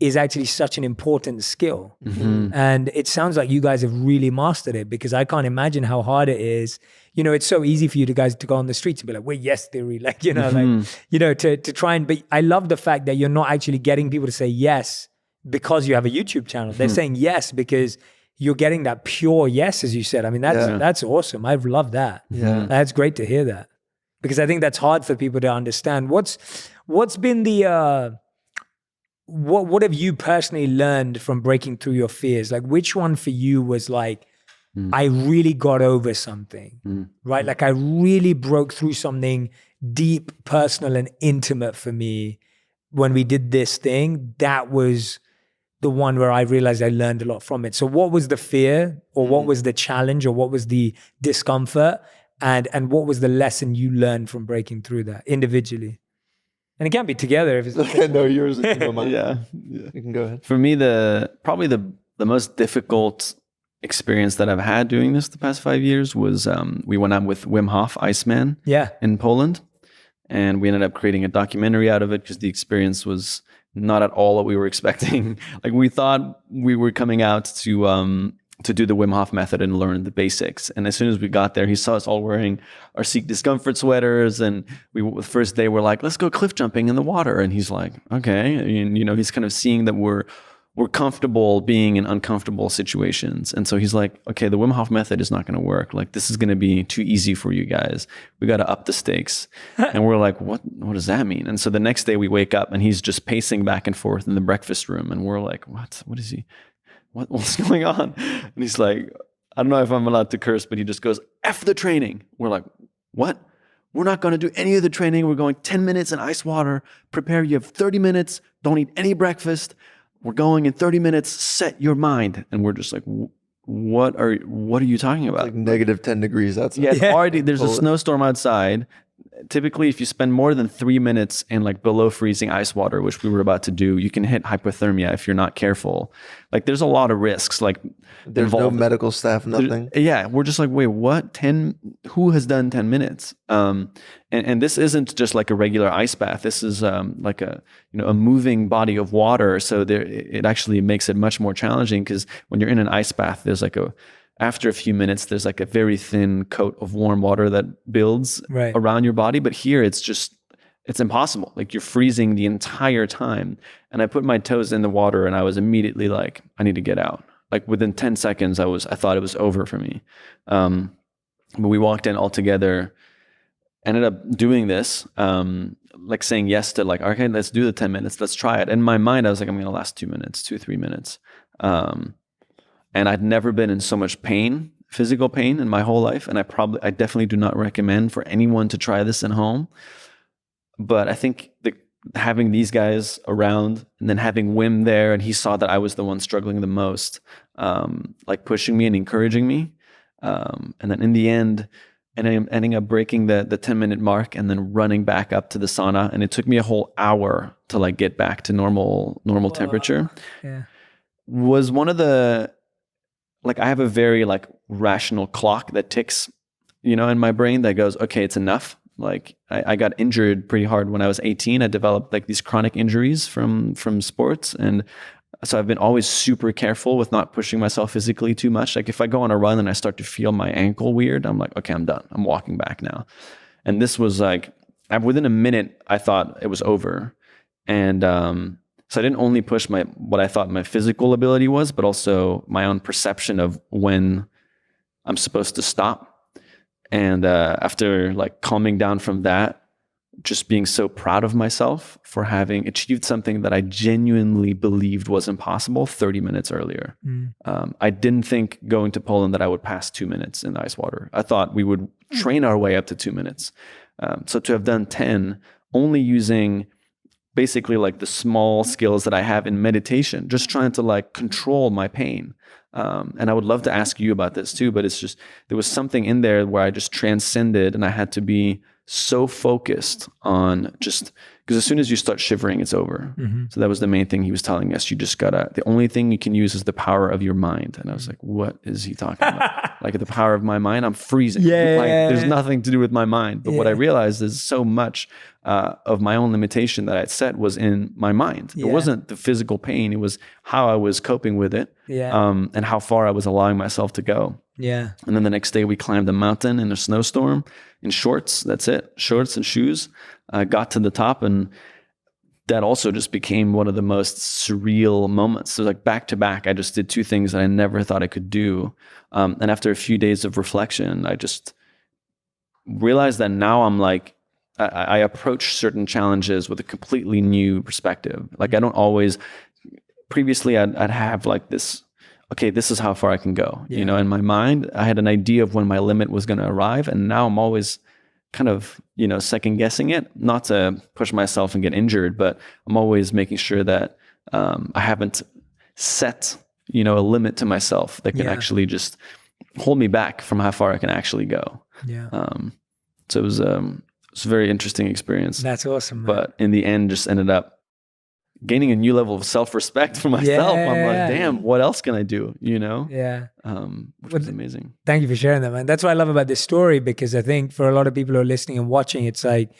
is actually such an important skill. Mm-hmm. And it sounds like you guys have really mastered it, because I can't imagine how hard it is. You know, it's so easy for you guys to go on the streets and be like, well, yes, theory, like, you know, like, you know, to try and, but I love the fact that you're not actually getting people to say yes because you have a YouTube channel. They're saying yes because you're getting that pure yes, as you said. I mean, that's awesome. I've loved that. Yeah. That's great to hear that, because I think that's hard for people to understand. What's been the, what have you personally learned from breaking through your fears? Like, which one for you was like, I really got over something, right? Like I really broke through something deep, personal, and intimate for me when we did this thing. That was the one where I realized I learned a lot from it. So what was the fear, or what was the challenge, or what was the discomfort, and what was the lesson you learned from breaking through that individually? And it can't be together if it's I know yours. Mine. Yeah. You can go ahead. For me, probably the most difficult experience that I've had doing this the past 5 years was we went out with Wim Hof Iceman in Poland, and we ended up creating a documentary out of it because the experience was not at all what we were expecting. Like, we thought we were coming out to do the Wim Hof method and learn the basics. And as soon as we got there, he saw us all wearing our Seek Discomfort sweaters. And the first day we're like, let's go cliff jumping in the water. And he's like, okay. And, you know, he's kind of seeing that we're comfortable being in uncomfortable situations. And so he's like, okay, the Wim Hof method is not going to work. Like, this is going to be too easy for you guys. We got to up the stakes. And we're like, what does that mean? And so the next day we wake up and he's just pacing back and forth in the breakfast room. And we're like, what is he? What's going on? And he's like, I don't know if I'm allowed to curse, but he just goes, F the training. We're like, what? We're not going to do any of the training. We're going 10 minutes in ice water. Prepare. You have 30 minutes. Don't eat any breakfast. We're going in 30 minutes. Set your mind. And we're just like, what are you talking about? Like negative 10 degrees outside. Yeah, it's already, there's a snowstorm outside. Typically, if you spend more than 3 minutes in like below freezing ice water, which we were about to do, you can hit hypothermia if you're not careful. Like, there's a lot of risks. Like, there's no medical staff, nothing. We're just like, wait, what? Who has done 10 minutes? And this isn't just like a regular ice bath. This is like a moving body of water. So it actually makes it much more challenging, because when you're in an ice bath, there's like after a few minutes, there's like a very thin coat of warm water that builds around your body. But here it's impossible. Like, you're freezing the entire time. And I put my toes in the water and I was immediately like, I need to get out. Like, within 10 seconds, I thought it was over for me. But we walked in all together, ended up doing this, like saying yes to like, okay, let's do the 10 minutes. Let's try it. In my mind, I was like, I'm going to last 2 minutes, 3 minutes. And I'd never been in so much pain, physical pain, in my whole life. And I definitely do not recommend for anyone to try this at home. But I think having these guys around, and then having Wim there, and he saw that I was the one struggling the most, like pushing me and encouraging me. And then in the end, ending up breaking the 10-minute mark and then running back up to the sauna. And it took me a whole hour to like get back to normal temperature. Yeah. Was one of the, like, I have a very like rational clock that ticks, in my brain that goes, okay, it's enough. Like, I got injured pretty hard when I was 18. I developed like these chronic injuries from sports. And so I've been always super careful with not pushing myself physically too much. Like, if I go on a run and I start to feel my ankle weird, I'm like, okay, I'm done. I'm walking back now. And this was like, within a minute, I thought it was over. And, so I didn't only push what I thought my physical ability was, but also my own perception of when I'm supposed to stop. And after like calming down from that, just being so proud of myself for having achieved something that I genuinely believed was impossible 30 minutes earlier. I didn't think going to Poland that I would pass 2 minutes in the ice water. I thought we would train our way up to 2 minutes. So to have done 10, only using basically like the small skills that I have in meditation, just trying to like control my pain. And I would love to ask you about this too, but it's just, there was something in there where I just transcended, and I had to be so focused on just because as soon as you start shivering, it's over. Mm-hmm. So that was the main thing he was telling us. You just gotta, the only thing you can use is the power of your mind. And I was like, what is he talking about? Like the power of my mind, I'm freezing. There's nothing to do with my mind. But what I realized is so much of my own limitation that I'd set was in my mind. It wasn't the physical pain. It was how I was coping with it and how far I was allowing myself to go. Yeah. And then the next day we climbed a mountain in a snowstorm in shorts. That's it. Shorts and shoes. I got to the top, and that also just became one of the most surreal moments. So like back to back, I just did two things that I never thought I could do. And after a few days of reflection, I just realized that now I'm like, I approach certain challenges with a completely new perspective. Like I don't always, previously I'd have like this, okay, this is how far I can go. You know, in my mind, I had an idea of when my limit was going to arrive. And now I'm always kind of, you know, second guessing it, not to push myself and get injured, but I'm always making sure that I haven't set, you know, a limit to myself that can actually just hold me back from how far I can actually go. Yeah. So it was a very interesting experience. That's awesome, man. But in the end, just ended up gaining a new level of self-respect for myself. I'm like, damn, what else can I do? You know? Yeah. Which was amazing. Thank you for sharing that, man. That's what I love about this story, because I think for a lot of people who are listening and watching, it's like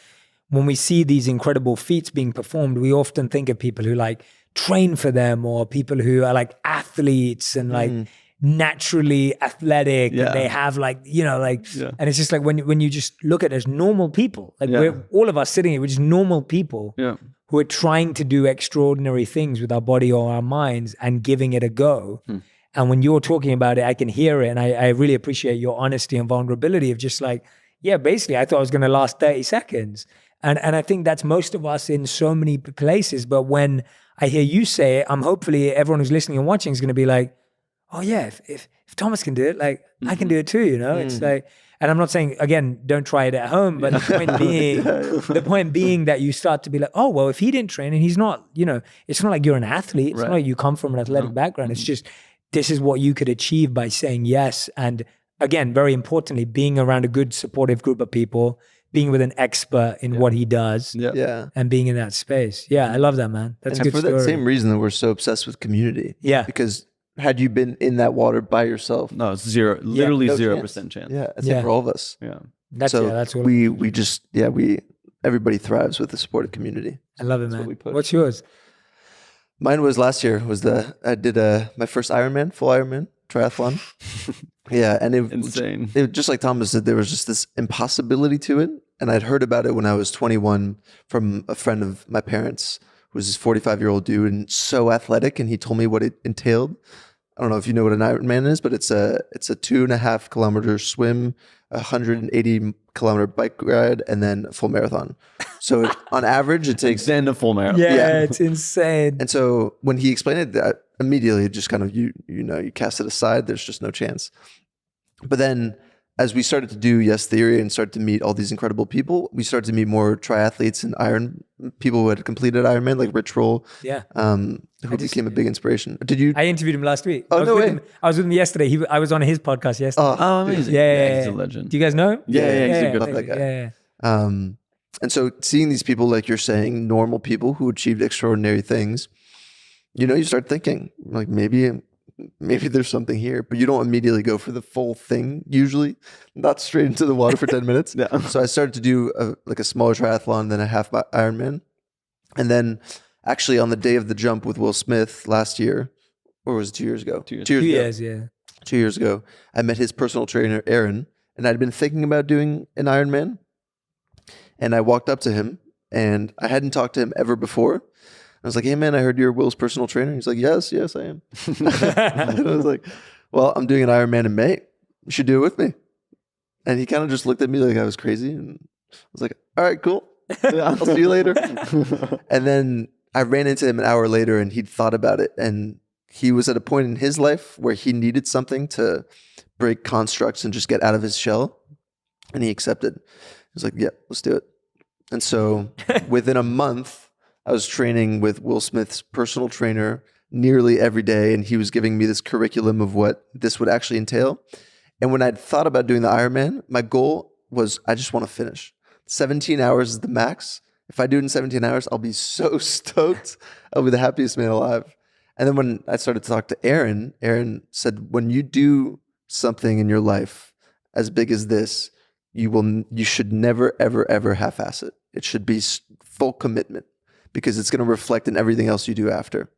when we see these incredible feats being performed, we often think of people who like train for them, or people who are like athletes and like naturally athletic and they have like, you know, like, and it's just like when you just look at it as normal people, like we're all of us sitting here, we're just normal people who are trying to do extraordinary things with our body or our minds and giving it a go. And when you're talking about it, I can hear it. And I really appreciate your honesty and vulnerability of just like, basically I thought it was going to last 30 seconds. And I think that's most of us in so many places. But when I hear you say it, hopefully everyone who's listening and watching is going to be like, oh yeah, if Thomas can do it, like I can do it too, you know? It's like, and I'm not saying, again, don't try it at home, but the point being that you start to be like, oh, well, if he didn't train and he's not, you know, it's not like you're an athlete. It's not like you come from an athletic background. It's just, this is what you could achieve by saying yes. And again, very importantly, being around a good supportive group of people, being with an expert in what he does and being in that space. Yeah, I love that, man. That's a good story. For that same reason that we're so obsessed with community. Yeah. Because had you been in that water by yourself? No, it's zero, literally 0% chance. Yeah, I think for all of us. Yeah. That's what we just, everybody thrives with the supportive community. I love it, man. What's yours? Mine was last year, I did my first Ironman, full Ironman triathlon. And insane. It just like Thomas said, there was just this impossibility to it. And I'd heard about it when I was 21 from a friend of my parents, who was this 45-year-old dude and so athletic. And he told me what it entailed. I don't know if you know what an Ironman is, but it's a 2.5 kilometer swim, 180 kilometer bike ride, and then a full marathon. So on average, it takes then a full marathon. Yeah, it's insane. And so when he explained it, that immediately just kind of you cast it aside. There's just no chance. But then as we started to do Yes Theory and started to meet all these incredible people, we started to meet more triathletes and people who had completed Ironman, like Rich Roll, who became a big inspiration. Did you? I interviewed him last week. Oh, no way. I was with him yesterday. I was on his podcast yesterday. Oh, amazing. Yeah, he's a legend. Do you guys know him? Yeah, he's a good love that guy. Yeah. And so seeing these people, like you're saying, normal people who achieved extraordinary things, you start thinking like maybe there's something here, but you don't immediately go for the full thing, usually not straight into the water for 10 minutes. So I started to do a smaller triathlon, then a half Ironman. And then actually on the day of the jump with Will Smith last year, or was it 2 years ago? 2 years. 2 years, yeah. 2 years ago, I met his personal trainer, Aaron, and I'd been thinking about doing an Ironman. And I walked up to him, and I hadn't talked to him ever before. I was like, hey, man, I heard you're Will's personal trainer. He's like, yes, I am. And I was like, well, I'm doing an Ironman in May. You should do it with me. And he kind of just looked at me like I was crazy. And I was like, all right, cool. I'll see you later. And then I ran into him an hour later, and he'd thought about it. And he was at a point in his life where he needed something to break constructs and just get out of his shell. And he accepted. He was like, yeah, let's do it. And so within a month, I was training with Will Smith's personal trainer nearly every day, and he was giving me this curriculum of what this would actually entail. And when I'd thought about doing the Ironman, my goal was I just want to finish. 17 hours is the max, If I do it in 17 hours, I'll be so stoked. I'll be the happiest man alive. And then when I started to talk to Aaron, Aaron said, when you do something in your life as big as this, you should never, ever, ever half-ass it. It should be full commitment because it's going to reflect in everything else you do after.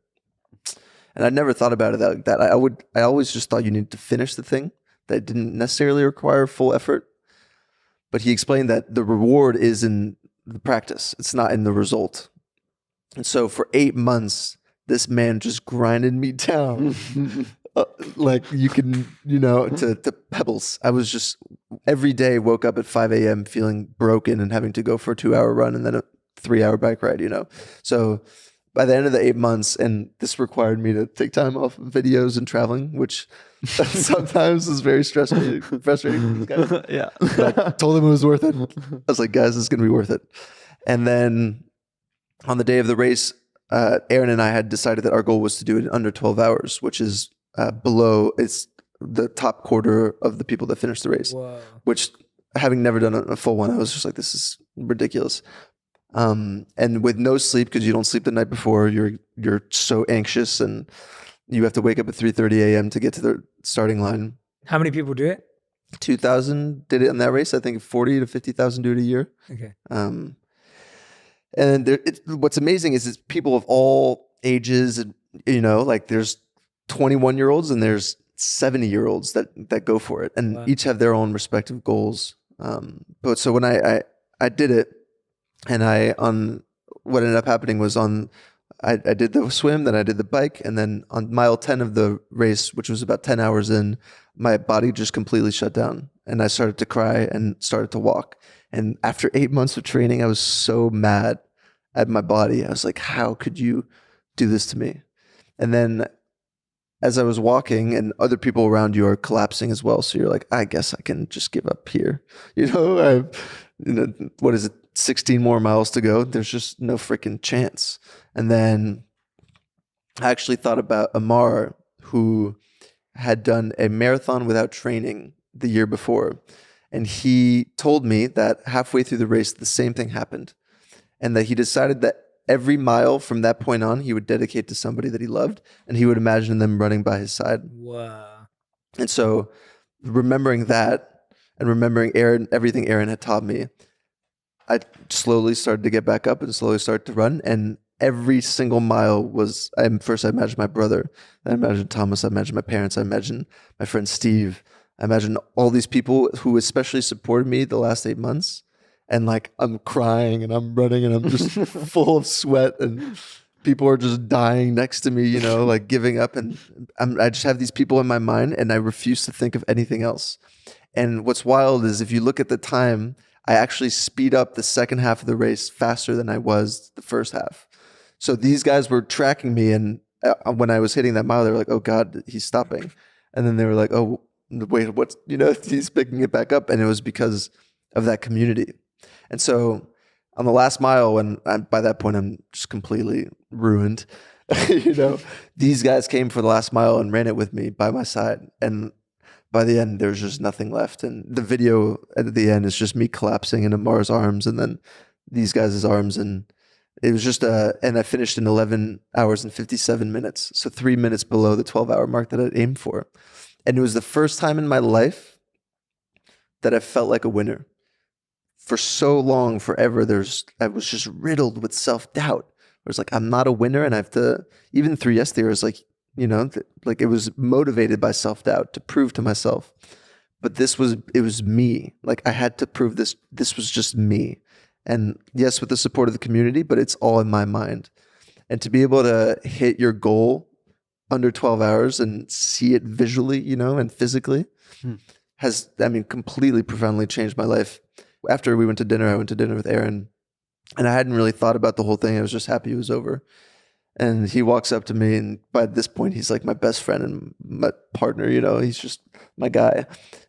And I never thought about it like that. I always just thought you needed to finish the thing. That didn't necessarily require full effort. But he explained that the reward is in the practice. It's not in the result. And so for 8 months, this man just grinded me down. Like you can, to pebbles. I was just every day woke up at 5 a.m. feeling broken and having to go for a 2-hour run and then a 3-hour bike ride, So by the end of the 8 months, and this required me to take time off of videos and traveling, which sometimes is very frustrating. Yeah. But I told him it was worth it. I was like, guys, this is going to be worth it. And then on the day of the race, Aaron and I had decided that our goal was to do it in under 12 hours, which is it's the top quarter of the people that finished the race. Whoa. Which, having never done a full one, I was just like, this is ridiculous. And with no sleep, because you don't sleep the night before, you're so anxious and you have to wake up at 3:30 a.m. to get to the starting line. How many people do it? 2,000 did it in that race. I think 40 to 50,000 do it a year. Okay. And what's amazing is it's people of all ages, and like there's 21-year-olds and there's 70-year-olds that go for it, and Wow. each have their own respective goals. But so when I did it, and what ended up happening was I did the swim, then I did the bike, and then on mile 10 of the race, which was about 10 hours in, my body just completely shut down, and I started to cry and started to walk. And after 8 months of training, I was so mad at my body. I was like, how could you do this to me? And then as I was walking and other people around you are collapsing as well. So you're like, I guess I can just give up here. What is it? 16 more miles to go. There's just no freaking chance. And then I actually thought about Ammar, who had done a marathon without training the year before. And he told me that halfway through the race, the same thing happened. And that he decided that every mile from that point on, he would dedicate to somebody that he loved. And he would imagine them running by his side. Wow. And so remembering that and remembering everything Aaron had taught me, I slowly started to get back up and slowly started to run. And every single mile was, first I imagined my brother, then I imagined Thomas, I imagined my parents, I imagined my friend Steve, I imagined all these people who especially supported me the last 8 months. And like, I'm crying and I'm running and I'm just full of sweat and people are just dying next to me, like giving up. And I just have these people in my mind and I refuse to think of anything else. And what's wild is if you look at the time, I actually speed up the second half of the race faster than I was the first half. So these guys were tracking me, and when I was hitting that mile, they were like, oh God, he's stopping. And then they were like, oh, wait, what's, he's picking it back up. And it was because of that community. And so on the last mile, by that point, I'm just completely ruined. These guys came for the last mile and ran it with me by my side. And by the end, there's just nothing left. And the video at the end is just me collapsing in Ammar's arms and then these guys' arms. And it was just, and I finished in 11 hours and 57 minutes. So 3 minutes below the 12-hour mark that I'd aimed for. And it was the first time in my life that I felt like a winner. For so long, forever, I was just riddled with self-doubt. It was like, I'm not a winner and I have to, even through yesterday, it was like, like it was motivated by self-doubt to prove to myself. But it was me. Like I had to prove this was just me. And yes, with the support of the community, but it's all in my mind. And to be able to hit your goal under 12 hours and see it visually, and physically has, completely profoundly changed my life. After we went to dinner, I went to dinner with Aaron and I hadn't really thought about the whole thing. I was just happy it was over. And he walks up to me, and by this point, he's like my best friend and my partner, he's just my guy.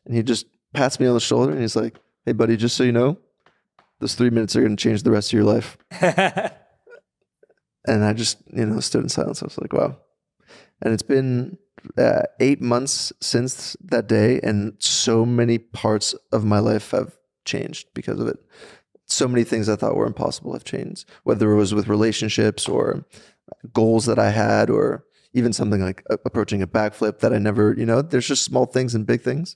And he just pats me on the shoulder and he's like, hey, buddy, just so you know, those 3 minutes are going to change the rest of your life. And I just, stood in silence. I was like, wow. And it's been 8 months since that day, and so many parts of my life have changed because of it. So many things I thought were impossible have changed, whether it was with relationships or goals that I had, or even something like approaching a backflip that I never, there's just small things and big things,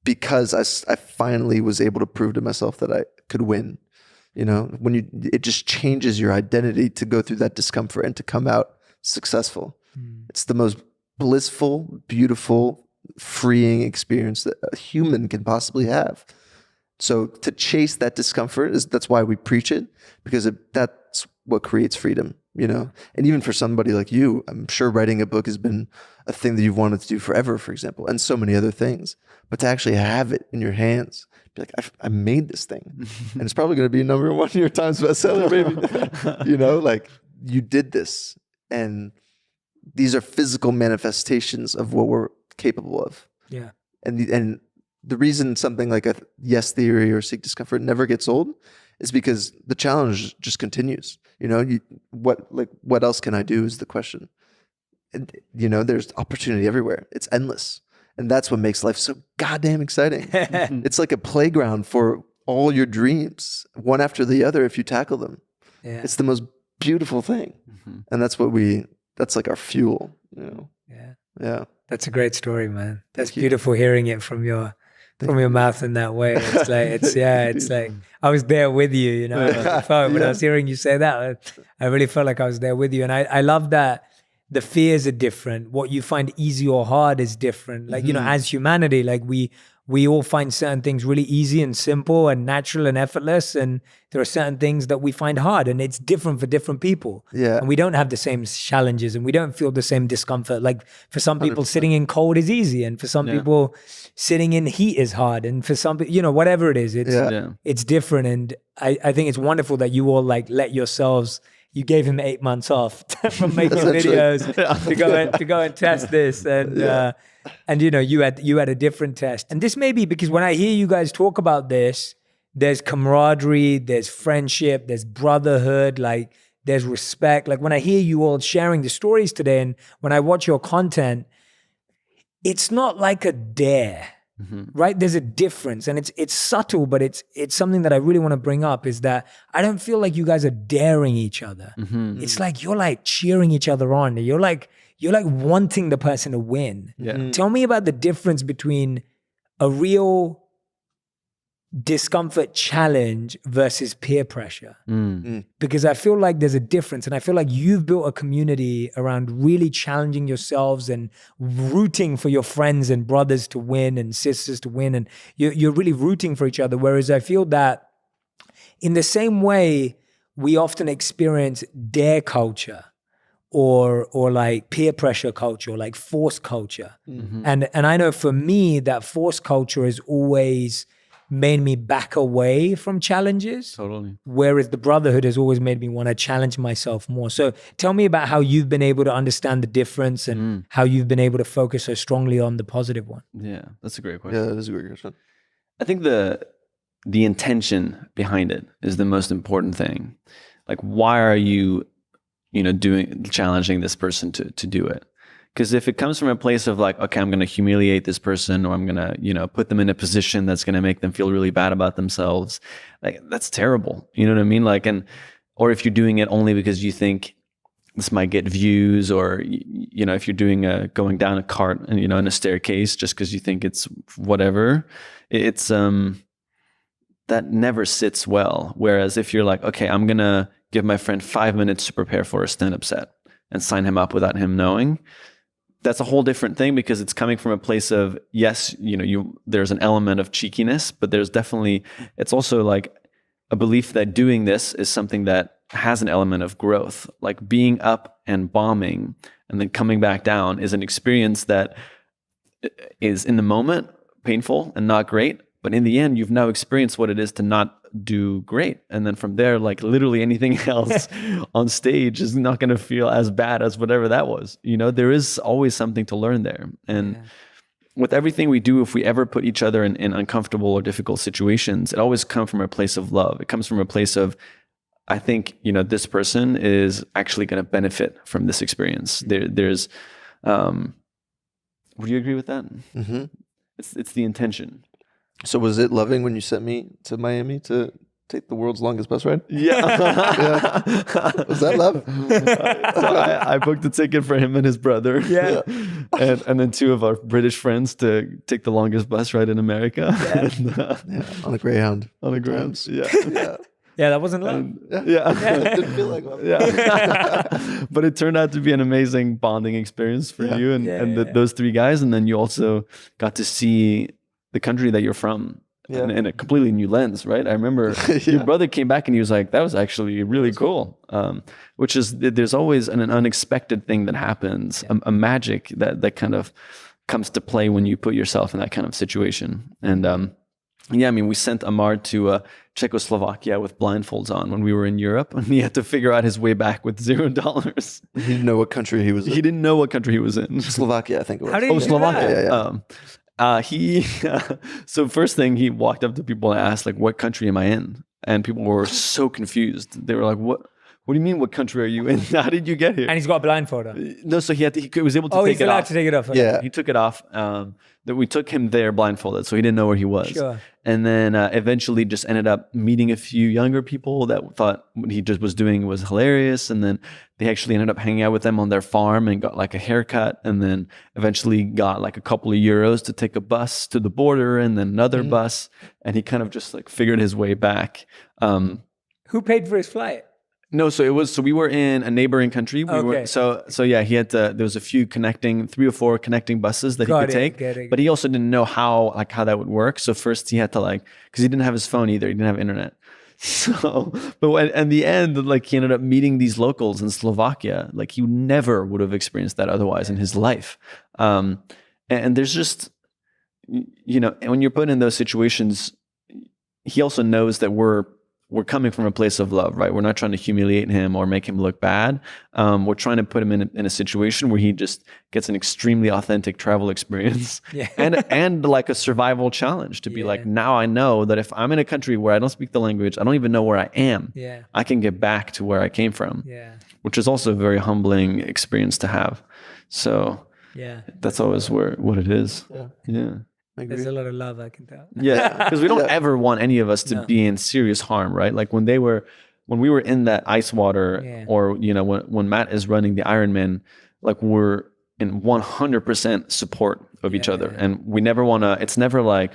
because I finally was able to prove to myself that I could win. It just changes your identity to go through that discomfort and to come out successful. It's the most blissful, beautiful, freeing experience that a human can possibly have. So to chase that discomfort that's why we preach it, because that's what creates freedom, And even for somebody like you, I'm sure writing a book has been a thing that you've wanted to do forever, for example, and so many other things. But to actually have it in your hands, be like, I made this thing, and it's probably going to be number one New York Times bestseller, baby. Like you did this, and these are physical manifestations of what we're capable of. Yeah. And the reason something like a yes theory or seek discomfort never gets old is because the challenge just continues. What else can I do is the question. And, there's opportunity everywhere. It's endless. And that's what makes life so goddamn exciting. It's like a playground for all your dreams, one after the other, if you tackle them. Yeah. It's the most beautiful thing. And that's like our fuel, Yeah. Yeah. That's a great story, man. That's beautiful hearing it from your mouth in that way. It's like I was there with you, when I was hearing you say that, I really felt like I was there with you. And I love that the fears are different. What you find easy or hard is different. Like, as humanity, like we all find certain things really easy and simple and natural and effortless. And there are certain things that we find hard, and it's different for different people. Yeah. And we don't have the same challenges, and we don't feel the same discomfort. Like for some people, 100%. Sitting in cold is easy. And for some people, sitting in heat is hard. And for some people, whatever it is, it's different. And I think it's wonderful that you all like let yourselves. You gave him 8 months off from making videos to go and test this, and you had a different test. And this may be because when I hear you guys talk about this, there's camaraderie, there's friendship, there's brotherhood, like there's respect. Like when I hear you all sharing the stories today, and when I watch your content, it's not like a dare. Right? There's a difference, and it's subtle, but it's something that I really want to bring up, is that I don't feel like you guys are daring each other. It's like you're like cheering each other on. You're like wanting the person to win. Tell me about the difference between a real discomfort challenge versus peer pressure. Because I feel like there's a difference, and I feel like you've built a community around really challenging yourselves and rooting for your friends and brothers to win and sisters to win, and you're really rooting for each other. Whereas I feel that in the same way, we often experience dare culture or like peer pressure culture, or like force culture. And I know for me that force culture is always made me back away from challenges. Totally. Whereas the brotherhood has always made me want to challenge myself more. So tell me about how you've been able to understand the difference and how you've been able to focus so strongly on the positive one. Yeah, that's a great question. Yeah, that is a great question. I think the intention behind it is the most important thing. Like, why are you, challenging this person to do it? Because if it comes from a place of like, okay, I'm going to humiliate this person, or I'm going to, put them in a position that's going to make them feel really bad about themselves, like that's terrible. You know what I mean? Like, or if you're doing it only because you think this might get views, or, if you're doing going down a cart and, in a staircase just because you think it's whatever, it's, that never sits well. Whereas if you're like, okay, I'm going to give my friend 5 minutes to prepare for a stand-up set and sign him up without him knowing, that's a whole different thing, because it's coming from a place of, yes, there's an element of cheekiness, but it's also like a belief that doing this is something that has an element of growth. Like being up and bombing and then coming back down is an experience that is in the moment painful and not great, but in the end, you've now experienced what it is to not do great. And then from there, like literally anything else on stage is not going to feel as bad as whatever that was. There is always something to learn there. And with everything we do, if we ever put each other in uncomfortable or difficult situations, it always comes from a place of love. It comes from a place of, I think, this person is actually going to benefit from this experience. There's, would you agree with that? It's the intention. So was it loving when you sent me to Miami to take the world's longest bus ride? Yeah. Was that love? So I booked a ticket for him and his brother. Yeah. And then 2 of our British friends to take the longest bus ride in America. And, On a Greyhound. on a ground. Times. Yeah. Yeah, that wasn't love. Yeah. Didn't feel like love. Yeah. But it turned out to be an amazing bonding experience for you and those 3 guys. And then you also got to see the country that you're from. Yeah. In a completely new lens, right? I remember your brother came back and he was like, that was actually really cool. Which is, there's always an unexpected thing that happens, a magic that kind of comes to play when you put yourself in that kind of situation. And yeah, I mean, we sent Ammar to Czechoslovakia with blindfolds on when we were in Europe, and he had to figure out his way back with $0. He didn't know what country he was in. He didn't know what country he was in. Slovakia, I think it was. How did he do Slovakia. that? Yeah. So first thing, he walked up to people and asked, like, what country am I in? And people were so confused. They were like, what do you mean, what country are you in? How did you get here? And he's got a blindfold on. No, so he was able to take he's it allowed off. to take it off. Okay. Yeah. He took it off. That we took him there blindfolded, so he didn't know where he was. Sure. And then eventually just ended up meeting a few younger people that thought what he just was doing was hilarious. And then they actually ended up hanging out with them on their farm and got like a haircut. And then eventually got like a couple of euros to take a bus to the border and then another bus. And he kind of just like figured his way back. Who paid for his flight? No, so we were in a neighboring country. So yeah, he had there was a few 3 or 4 connecting buses that he could take, but he also didn't know how that would work. So first he had to because he didn't have his phone either. He didn't have internet. So, but in the end, he ended up meeting these locals in Slovakia. He never would have experienced that otherwise in his life. And there's just, when you're put in those situations, he also knows that we're coming from a place of love, right? We're not trying to humiliate him or make him look bad. We're trying to put him in a situation where he just gets an extremely authentic travel experience and like a survival challenge to be like, now I know that if I'm in a country where I don't speak the language, I don't even know where I am, I can get back to where I came from, which is also a very humbling experience to have. So that's always what it is. Yeah. There's a lot of love, I can tell. Yeah, because we don't ever want any of us to be in serious harm, right? Like when we were in that ice water, or when Matt is running the Ironman, we're in 100% support of each other, and we never want to. It's never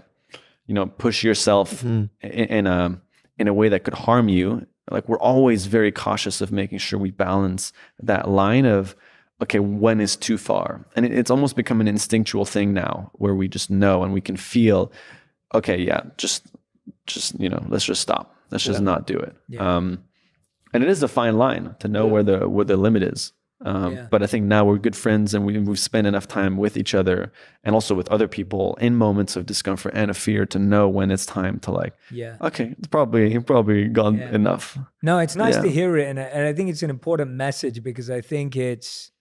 push yourself in a way that could harm you. We're always very cautious of making sure we balance that line of, okay, when is too far? And it's almost become an instinctual thing now where we just know and we can feel, okay, just let's just stop. Let's just not do it. Yeah. And it is a fine line to know where the limit is. But I think now we're good friends and we've spent enough time with each other and also with other people in moments of discomfort and of fear to know when it's time to okay, it's probably gone enough. No, it's nice to hear it. And I think it's an important message because I think it's,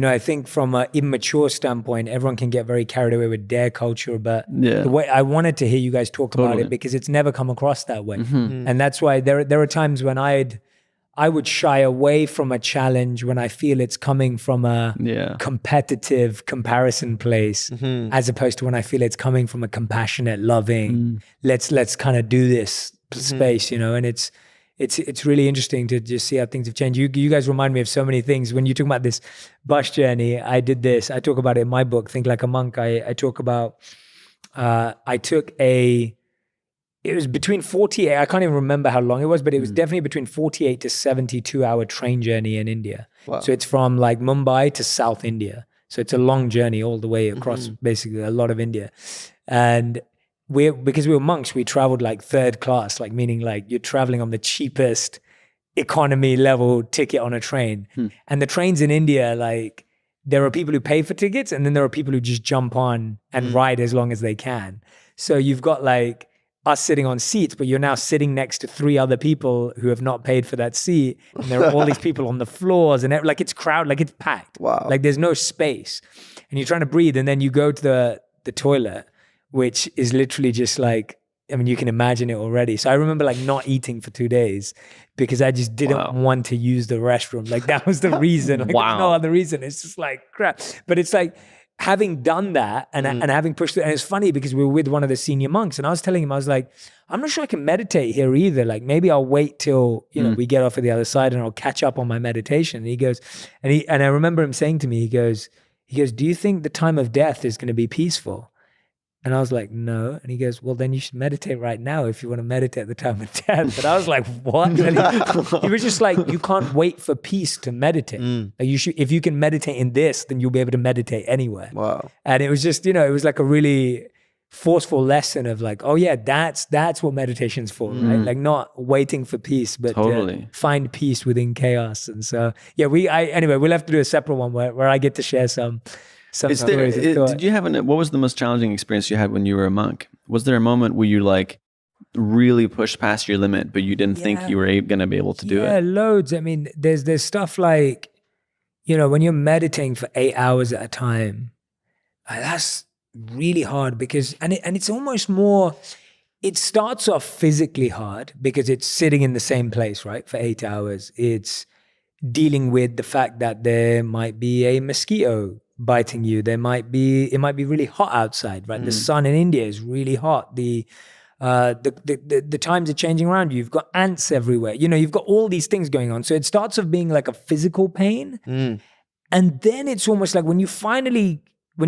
I think from an immature standpoint, everyone can get very carried away with dare culture, but the way I wanted to hear you guys talk about it because it's never come across that way. And that's why there are times when I would shy away from a challenge when I feel it's coming from a competitive comparison place, as opposed to when I feel it's coming from a compassionate, loving, let's kind of do this space, and it's really interesting to just see how things have changed. You guys remind me of so many things. When you talk about this bus journey, I did this. I talk about it in my book, Think Like a Monk. I talk about, it was between 48, I can't even remember how long it was, but it was definitely between 48 to 72 hour train journey in India. Wow. So it's from Mumbai to South India. So it's a long journey all the way across basically a lot of India. And because we were monks, we traveled third class, meaning you're traveling on the cheapest economy level ticket on a train. And the trains in India, there are people who pay for tickets and then there are people who just jump on and ride as long as they can. So you've got us sitting on seats, but you're now sitting next to 3 other people who have not paid for that seat. And there are all these people on the floors and it's crowded, it's packed. Wow. There's no space. And you're trying to breathe and then you go to the toilet, which is literally just you can imagine it already. So I remember not eating for 2 days because I just didn't want to use the restroom. That was the reason. There's no other reason. It's just crap. But it's having done that and having pushed it, and it's funny because we were with one of the senior monks, and I was telling him, I was like, I'm not sure I can meditate here either. Like maybe I'll wait till, you know, we get off at the other side and I'll catch up on my meditation. And he goes, and I remember him saying to me, he goes, do you think the time of death is going to be peaceful? And I was like, no. And he goes, well, then you should meditate right now if you want to meditate at the time of death. And I was like, what? He was just like, you can't wait for peace to meditate. Like you should, if you can meditate in this, then you'll be able to meditate anywhere. Wow. And it was just, you know, it was like a really forceful lesson of like, oh yeah, that's what meditation's for, right? Like not waiting for peace, but find peace within chaos. And so, yeah, anyway, we'll have to do a separate one where I get to share some stories. Did you have what was the most challenging experience you had when you were a monk? Was there a moment where you like really pushed past your limit, but you didn't think you were going to be able to do it? Yeah, loads. I mean, there's stuff like, you know, when you're meditating for 8 hours at a time, that's really hard because, and it's almost more, it starts off physically hard because it's sitting in the same place, right? For 8 hours. It's dealing with the fact that there might be a mosquito biting you. It might be really hot outside, right? The sun in India is really hot. The times are changing around you. You've got ants everywhere. You know, you've got all these things going on. So it starts off being like a physical pain. And then it's almost like when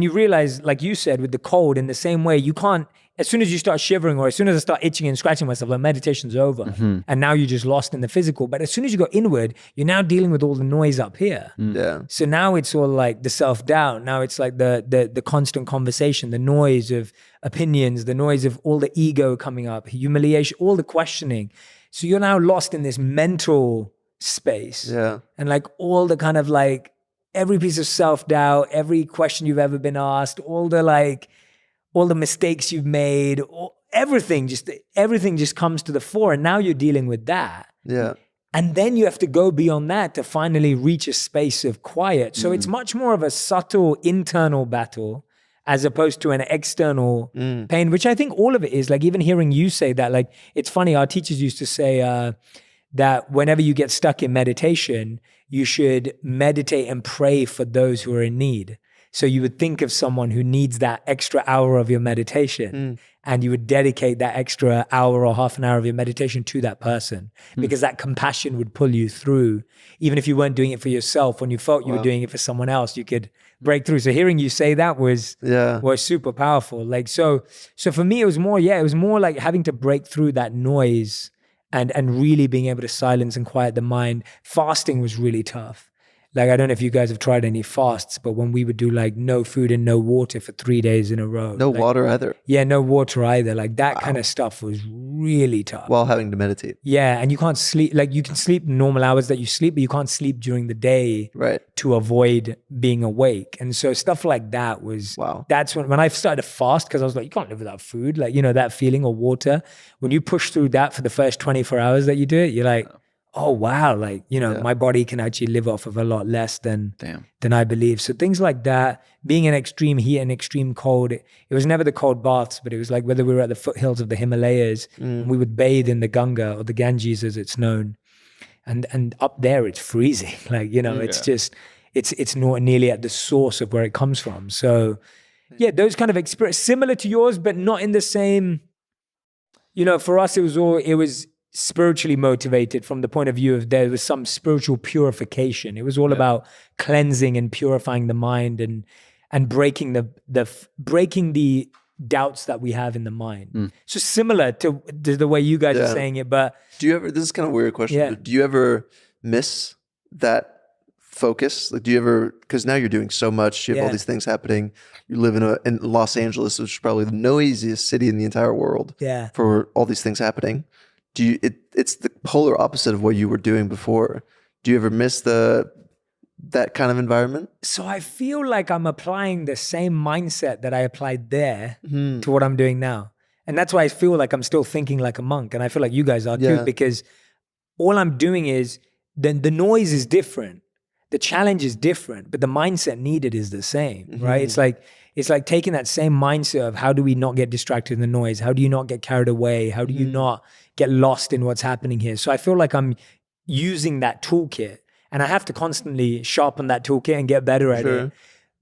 you realize, like you said, with the cold, in the same way, you can't, as soon as you start shivering or as soon as I start itching and scratching myself, like meditation's over. And now you're just lost in the physical. But as soon as you go inward, you're now dealing with all the noise up here. Yeah. So now it's all like the self-doubt. Now it's like the constant conversation, the noise of opinions, the noise of all the ego coming up, humiliation, all the questioning. So you're now lost in this mental space. Yeah. And like all the kind of like every piece of self-doubt, every question you've ever been asked, all the mistakes you've made, everything just comes to the fore. And now you're dealing with that. Yeah. And then you have to go beyond that to finally reach a space of quiet. So it's much more of a subtle internal battle as opposed to an external pain, which I think all of it is. Like even hearing you say that, like, it's funny, our teachers used to say that whenever you get stuck in meditation, you should meditate and pray for those who are in need. So you would think of someone who needs that extra hour of your meditation and you would dedicate that extra hour or half an hour of your meditation to that person because that compassion would pull you through. Even if you weren't doing it for yourself, when you felt you were doing it for someone else, you could break through. So hearing you say that was super powerful. Like, so for me, it was more like having to break through that noise and really being able to silence and quiet the mind. Fasting was really tough. Like, I don't know if you guys have tried any fasts, but when we would do like no food and no water for 3 days in a row. No water either. Yeah, no water either. Like that kind of stuff was really tough. While having to meditate. Yeah, and you can't sleep. Like you can sleep normal hours that you sleep, but you can't sleep during the day to avoid being awake. And so stuff like that was, that's when I started to fast, because I was like, you can't live without food. Like, you know, that feeling of water. When you push through that for the first 24 hours that you do it, you're like, oh wow, like, you know, my body can actually live off of a lot less than I believe. So things like that, being in extreme heat and extreme cold, it was never the cold baths, but it was like whether we were at the foothills of the Himalayas, and we would bathe in the Ganga or the Ganges as it's known. And up there it's freezing. Like, you know, it's just, it's not nearly at the source of where it comes from. So yeah, those kind of experience, similar to yours, but not in the same, you know, for us, it was spiritually motivated from the point of view of there was some spiritual purification. It was all about cleansing and purifying the mind and breaking the doubts that we have in the mind. So similar to the way you guys are saying it, but do you ever, this is kind of a weird question, but do you ever miss that focus? Like, do you ever, because now you're doing so much, you have all these things happening, you live in Los Angeles, which is probably the noisiest city in the entire world for all these things happening. It's the polar opposite of what you were doing before. Do you ever miss that kind of environment? So I feel like I'm applying the same mindset that I applied there to what I'm doing now. And that's why I feel like I'm still thinking like a monk. And I feel like you guys are too, because all I'm doing is, the noise is different. The challenge is different, but the mindset needed is the same, right? It's like taking that same mindset of how do we not get distracted in the noise? How do you not get carried away? How do you not get lost in what's happening here? So I feel like I'm using that toolkit, and I have to constantly sharpen that toolkit and get better at it.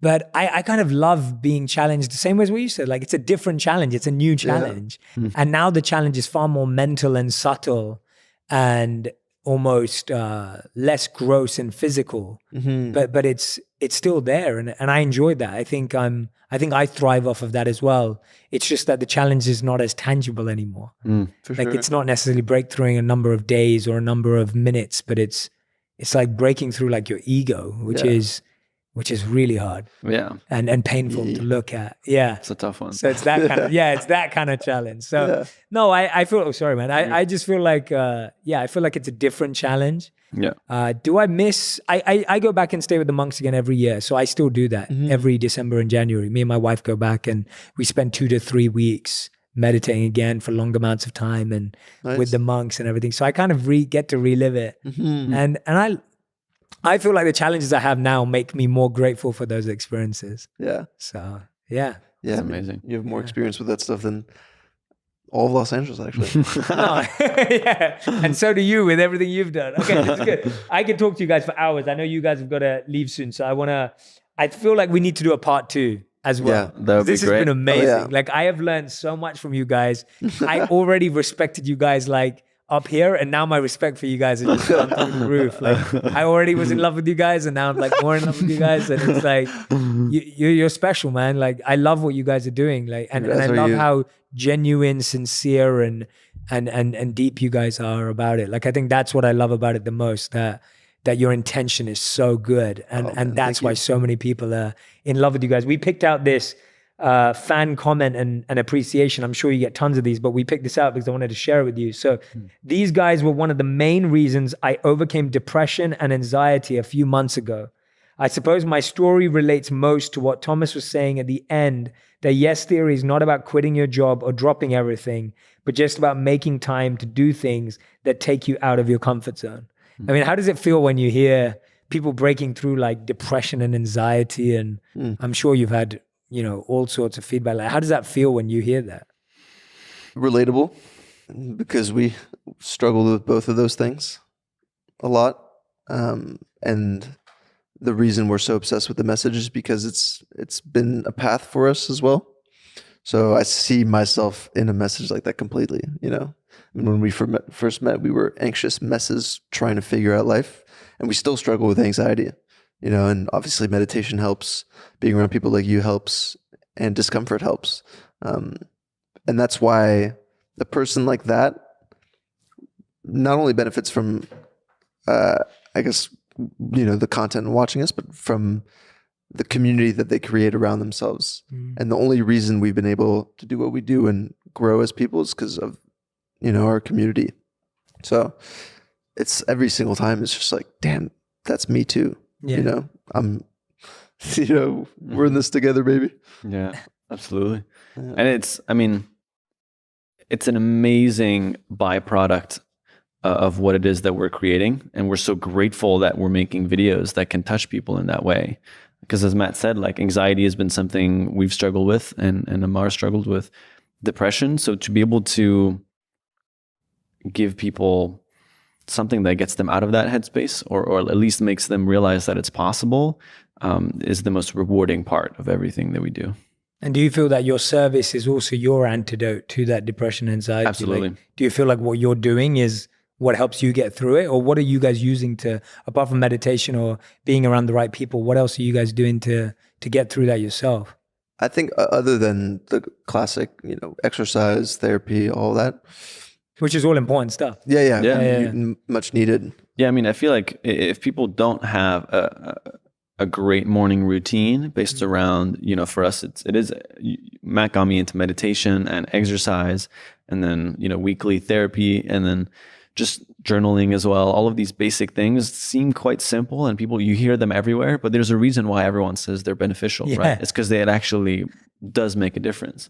But I kind of love being challenged the same way as what you said. Like, it's a different challenge. It's a new challenge. And now the challenge is far more mental and subtle and almost less gross and physical. But it's still there. And I enjoy that. I think I thrive off of that as well. It's just that the challenge is not as tangible anymore. For Like, sure. it's not necessarily breakthroughing a number of days or a number of minutes, but it's like breaking through like your ego, which is really hard and painful to look at. Yeah. It's a tough one. So it's that kind of, it's that kind of challenge. So no, I feel, oh, sorry, man. I just feel like, I feel like it's a different challenge. Yeah. Do I miss, I go back and stay with the monks again every year. So I still do that every December and January. Me and my wife go back and we spend 2 to 3 weeks meditating again for long amounts of time and with the monks and everything. So I kind of get to relive it. And I feel like the challenges I have now make me more grateful for those experiences. Yeah. So, yeah. Yeah. It's amazing. You have more experience with that stuff than all of Los Angeles, actually. Yeah. And so do you with everything you've done. Okay, that's good. I can talk to you guys for hours. I know you guys have got to leave soon. So I feel like we need to do a part 2 as well. Yeah, that would be This has great. been amazing. Oh, yeah. Like, I have learned so much from you guys. I already respected you guys like up here, and now my respect for you guys has just gone through the roof. Like, I already was in love with you guys, and now I'm like more in love with you guys. And it's like you're special, man. Like, I love what you guys are doing. Like, and I love how genuine, sincere, and deep you guys are about it. Like, I think that's what I love about it the most. That your intention is so good, and that's why so many people are in love with you guys. We picked out this fan comment and appreciation. I'm sure you get tons of these, but we picked this out because I wanted to share it with you. So these guys were one of the main reasons I overcame depression and anxiety a few months ago. I suppose my story relates most to what Thomas was saying at the end, that yes theory is not about quitting your job or dropping everything, but just about making time to do things that take you out of your comfort zone. I mean, how does it feel when you hear people breaking through like depression and anxiety? And I'm sure you've had, all sorts of feedback. Like, how does that feel when you hear that? Relatable, because we struggled with both of those things a lot. And the reason we're so obsessed with the message is because it's been a path for us as well. So I see myself in a message like that completely, When we first met, we were anxious messes trying to figure out life, and we still struggle with anxiety, and obviously meditation helps, being around people like you helps, and discomfort helps. And that's why a person like that not only benefits from, the content and watching us, but from the community that they create around themselves. And the only reason we've been able to do what we do and grow as people is because of, our community. So it's every single time it's just like, damn, that's me too. Yeah. I'm, we're in this together, baby. Yeah, absolutely. Yeah. And it's an amazing byproduct of what it is that we're creating. And we're so grateful that we're making videos that can touch people in that way. Because as Matt said, like, anxiety has been something we've struggled with, and Ammar struggled with depression. So to be able to give people something that gets them out of that headspace, or at least makes them realize that it's possible, is the most rewarding part of everything that we do. And do you feel that your service is also your antidote to that depression and anxiety? Absolutely. Like, do you feel like what you're doing is what helps you get through it? Or what are you guys using to, apart from meditation or being around the right people, what else are you guys doing to get through that yourself? I think other than the classic, exercise, therapy, all that. Which is all important stuff. Yeah. Much needed. Yeah, I feel like if people don't have a great morning routine based around, for us, it is Matt got me into meditation and exercise, and then, weekly therapy, and then just journaling as well. All of these basic things seem quite simple, and you hear them everywhere, but there's a reason why everyone says they're beneficial, right? It's because it actually does make a difference.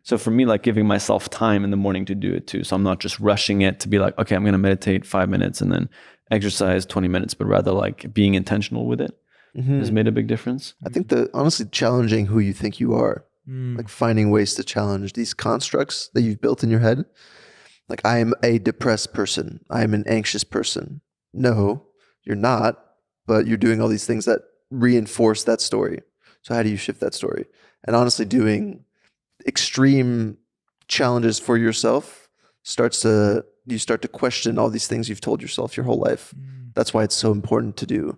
So for me, like, giving myself time in the morning to do it too. So I'm not just rushing it to be like, okay, I'm going to meditate 5 minutes and then exercise 20 minutes, but rather like being intentional with it has made a big difference. I think honestly challenging who you think you are, like finding ways to challenge these constructs that you've built in your head. Like, I am a depressed person. I am an anxious person. No, you're not, but you're doing all these things that reinforce that story. So how do you shift that story? And honestly, doing extreme challenges for yourself you start to question all these things you've told yourself your whole life. That's why it's so important to do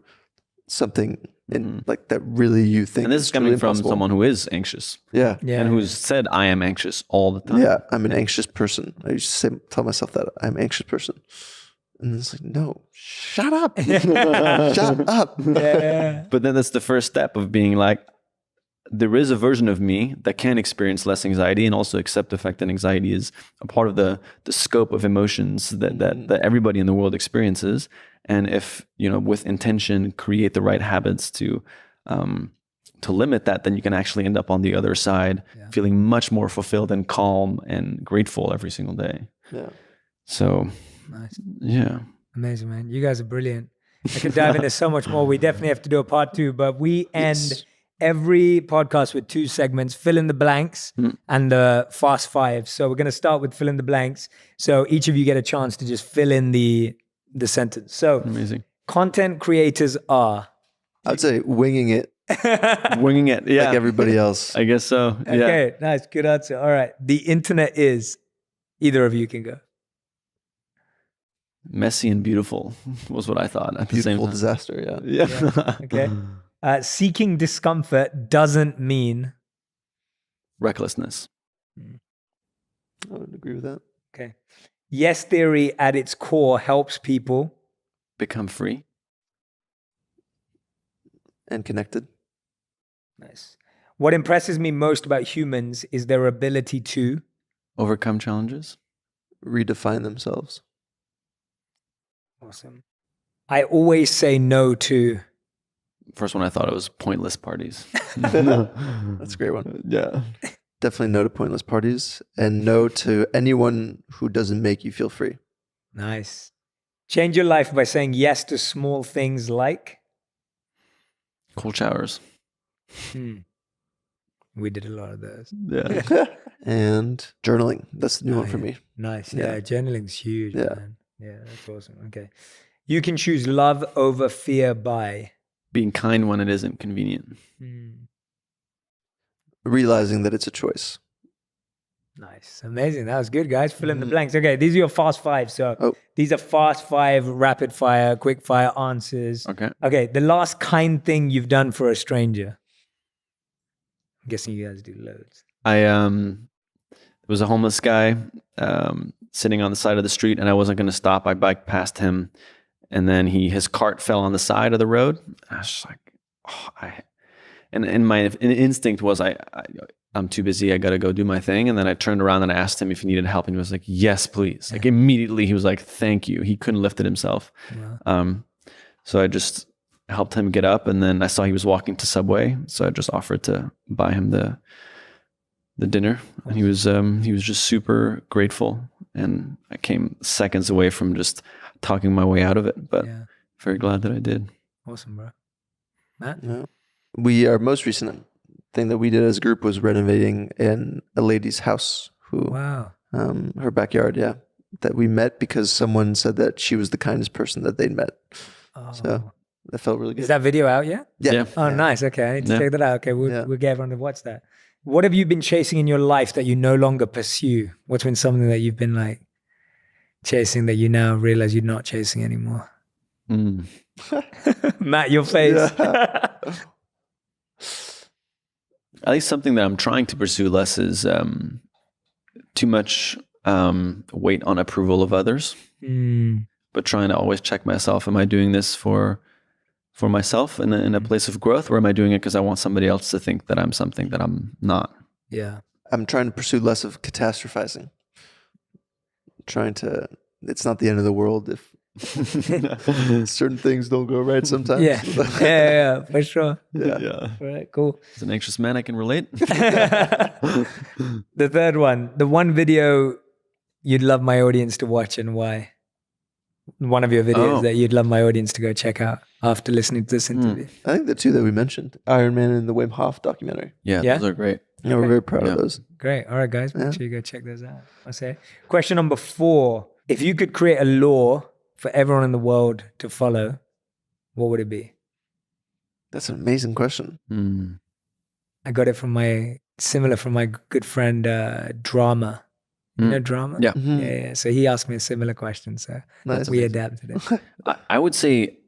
something in like that really you think. And this is coming really from impossible. someone who is anxious. Yeah. And who's said, I am anxious all the time. Yeah. I'm an anxious person. I used to tell myself that I'm an anxious person. And it's like, no, shut up. Shut up. Yeah. But then that's the first step of being like, there is a version of me that can experience less anxiety and also accept the fact that anxiety is a part of the scope of emotions that everybody in the world experiences. And if, with intention, create the right habits to limit that, then you can actually end up on the other side feeling much more fulfilled and calm and grateful every single day. Yeah. So, Nice. yeah. Amazing, man. You guys are brilliant. I could dive into so much more. We definitely have to do a part 2, but we end every podcast with 2 segments, fill in the blanks and the fast 5. So we're going to start with fill in the blanks. So each of you get a chance to just fill in the sentence. So Amazing. Content creators are. I'd say winging it Winging it. Yeah. like everybody else. I guess so. Yeah. Okay, nice. Good answer. All right. The internet is, either of you can go. Messy and beautiful was what I thought at the same Beautiful time. disaster. Yeah. Yeah. Okay. Seeking discomfort doesn't mean. Recklessness. I would agree with that. Okay. Yes theory at its core helps people. Become free. And connected. Nice. What impresses me most about humans is their ability to. Overcome challenges. Redefine themselves. Awesome. I always say no to. First one I thought it was pointless parties. That's a great one. Yeah. Definitely no to pointless parties and no to anyone who doesn't make you feel free. Nice. Change your life by saying yes to small things like. Cold showers. We did a lot of those. Yeah. And journaling. That's the new one for me. Nice. Yeah. Yeah. Journaling's huge, Yeah. man. Yeah, that's awesome. Okay. You can choose love over fear by. Being kind when it isn't convenient. Realizing that it's a choice. Nice. Amazing. That was good, guys. Fill in the blanks. Okay. These are your fast 5. So these are fast 5, rapid fire, quick fire answers. Okay. Okay. The last kind thing you've done for a stranger. I'm guessing you guys do loads. There was a homeless guy sitting on the side of the street, and I wasn't going to stop. I biked past him, and then his cart fell on the side of the road. I was just like, and my instinct was I'm too busy. I got to go do my thing. And then I turned around and I asked him if he needed help, and he was like, yes, please. Like immediately he was like, thank you. He couldn't lift it himself. Wow. So I just helped him get up, and then I saw he was walking to Subway, so I just offered to buy him the dinner, and he was just super grateful, and I came seconds away from just talking my way out of it, but very glad that I did. Awesome, bro. Matt? Yeah. Our most recent thing that we did as a group was renovating in a lady's house her backyard, that we met because someone said that she was the kindest person that they'd met. So that felt really good. Is that video out yet? Yeah. Oh, nice. Okay. I need to check that out. Okay. We'll get everyone to watch that. What have you been chasing in your life that you no longer pursue? What's been something that you've been like chasing that you now realize you're not chasing anymore? Matt, your face. At least something that I'm trying to pursue less is too much weight on approval of others, but trying to always check myself. Am I doing this for myself in a place of growth, or am I doing it because I want somebody else to think that I'm something that I'm not? Yeah. I'm trying to pursue less of catastrophizing. It's not the end of the world if certain things don't go right sometimes. Yeah, for sure. Yeah. All right, cool. As an anxious man, I can relate. The third one, the one video you'd love my audience to watch and why. One of your videos that you'd love my audience to go check out after listening to this interview. I think the 2 that we mentioned, Iron Man and the Wim Hof documentary. Yeah, those are great. Yeah, we're very proud of those. Great. All right, guys. Make sure you go check those out. I say. Question number 4. If you could create a law for everyone in the world to follow, what would it be? That's an amazing question. I got it from my good friend Drama. You know Drama? Yeah. Yeah. So he asked me a similar question. So Nice. we adapted it. I would say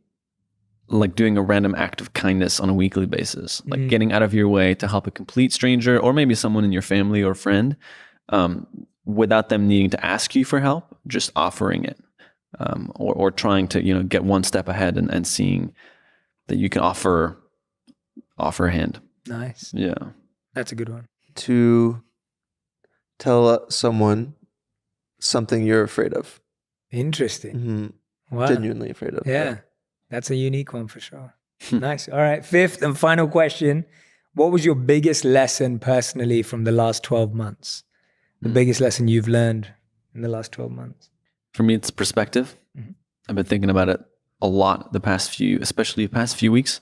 like doing a random act of kindness on a weekly basis, like getting out of your way to help a complete stranger or maybe someone in your family or friend, without them needing to ask you for help, just offering it, or trying to, get one step ahead and seeing that you can offer a hand. Nice. Yeah. That's a good one. To tell someone something you're afraid of. Interesting. Wow. Genuinely afraid of. Yeah. That's a unique one for sure. Nice. All right. Fifth and final question. What was your biggest lesson personally from the last 12 months? The biggest lesson you've learned in the last 12 months? For me, it's perspective. I've been thinking about it a lot especially the past few weeks.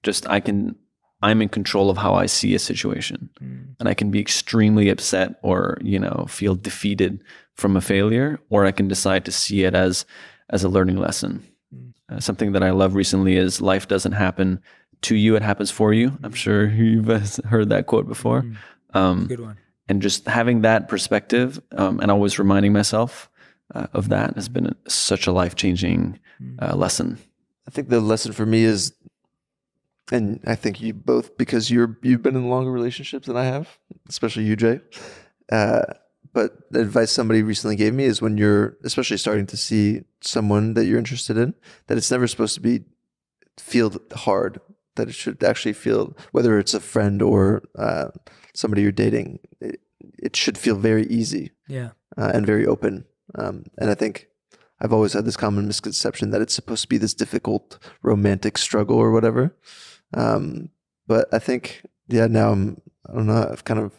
Just I'm in control of how I see a situation, and I can be extremely upset or, feel defeated from a failure, or I can decide to see it as a learning lesson. Something that I love recently is life doesn't happen to you, it happens for you. I'm sure you've heard that quote before. Good one. And just having that perspective, and always reminding myself of that has been such a life-changing lesson. I think the lesson for me is, and I think you both, because you've been in longer relationships than I have, especially you, Jay. But the advice somebody recently gave me is when you're especially starting to see someone that you're interested in, that it's never supposed to feel hard, that it should actually feel, whether it's a friend or somebody you're dating, it should feel very easy. Yeah. And very open. And I think I've always had this common misconception that it's supposed to be this difficult romantic struggle or whatever. But I think, now I don't know, I've kind of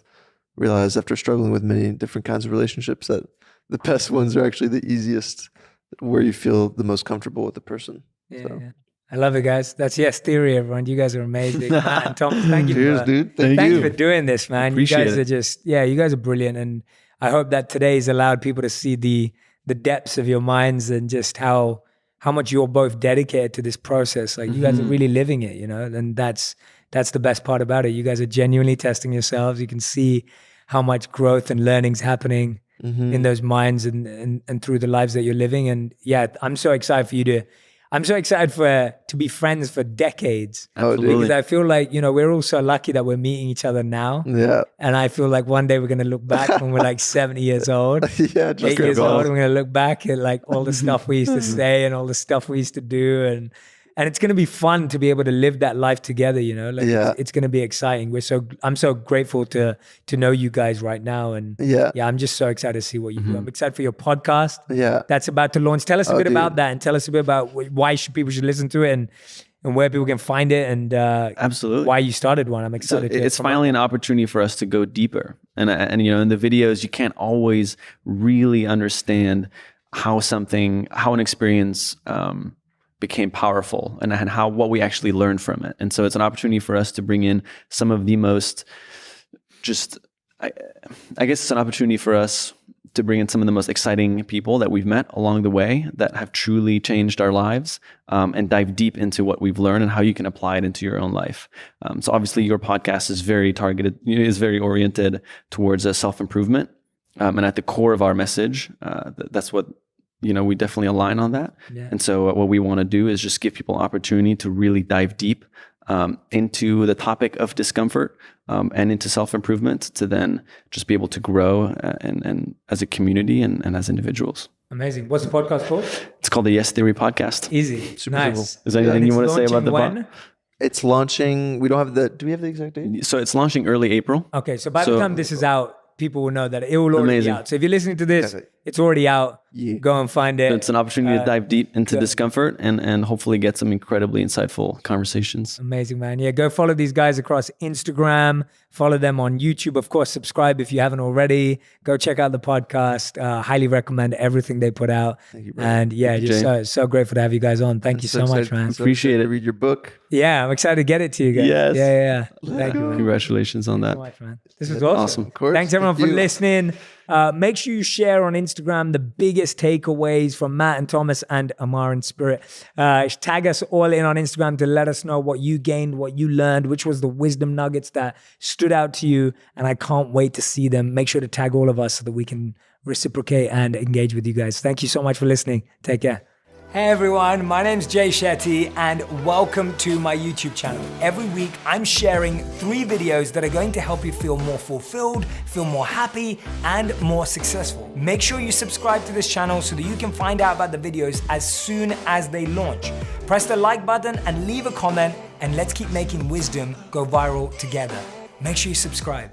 realized after struggling with many different kinds of relationships that the best ones are actually the easiest, where you feel the most comfortable with the person. Yeah, So. yeah. I love it, guys. That's Yes Theory, everyone. You guys are amazing. Matt and Tom, thank you. Cheers, dude. Thank Thanks you for doing this, man. Appreciate you guys it. you guys are brilliant. And I hope that today's allowed people to see the depths of your minds and just how much you're both dedicated to this process. Like you guys are really living it, and that's the best part about it. You guys are genuinely testing yourselves. You can see how much growth and learning's happening in those minds and through the lives that you're living. And I'm so excited for you to be friends for decades. Absolutely. Because I feel like, we're all so lucky that we're meeting each other now. Yeah. And I feel like one day we're going to look back when we're like 70 years old, Yeah, 8 years old, and we're going to look back at like all the stuff we used to say and all the stuff we used to do. And it's going to be fun to be able to live that life together, it's going to be exciting. I'm so grateful to know you guys right now. And I'm just so excited to see what you do. I'm excited for your podcast. Yeah. That's about to launch. Tell us a bit about that, and tell us a bit about why people should listen to it and where people can find it, and absolutely why you started one. I'm excited. It's finally an opportunity for us to go deeper. And in the videos, you can't always really understand how an experience became powerful and what we actually learned from it. And so it's an opportunity for us to bring in some of the most I guess it's an opportunity for us to bring in some of the most exciting people that we've met along the way that have truly changed our lives, and dive deep into what we've learned and how you can apply it into your own life. So obviously your podcast is very targeted, is very oriented towards self-improvement. And at the core of our message, that's what, we definitely align on that. Yeah. And so what we want to do is just give people opportunity to really dive deep into the topic of discomfort and into self-improvement, to then just be able to grow and as a community and as individuals. Amazing. What's the podcast called? It's called the Yes Theory Podcast. Easy. Super Nice. simple. Is there anything you want to say about the when? It's launching. Do we have the exact date? So it's launching early April. Okay, so by the time this is out, people will know that it will already be out. So if you're listening to this, it's already out. Yeah. Go and find it. It's an opportunity to dive deep into discomfort and hopefully get some incredibly insightful conversations. Amazing, man. Yeah, go follow these guys across Instagram. Follow them on YouTube. Of course, subscribe if you haven't already. Go check out the podcast. Highly recommend everything they put out. Thank you, bro. And just so grateful to have you guys on. Thank you so much, man. Appreciate it. Read your book. Yeah, I'm excited to get it to you guys. Yes. Yeah. Thank you, man. Congratulations on that. Thank you so much, man. This was awesome. Of course. Thanks everyone Thank for you. listening. Make sure you share on Instagram the biggest takeaways from Matt and Thomas and Ammar in spirit. Tag us all in on Instagram to let us know what you gained, what you learned, which was the wisdom nuggets that stood out to you. And I can't wait to see them. Make sure to tag all of us so that we can reciprocate and engage with you guys. Thank you so much for listening. Take care. Hey everyone, my name's Shetty and welcome to my YouTube channel. Every week I'm sharing 3 videos that are going to help you feel more fulfilled, feel more happy, and more successful. Make sure you subscribe to this channel so that you can find out about the videos as soon as they launch. Press the like button and leave a comment, and let's keep making wisdom go viral together. Make sure you subscribe.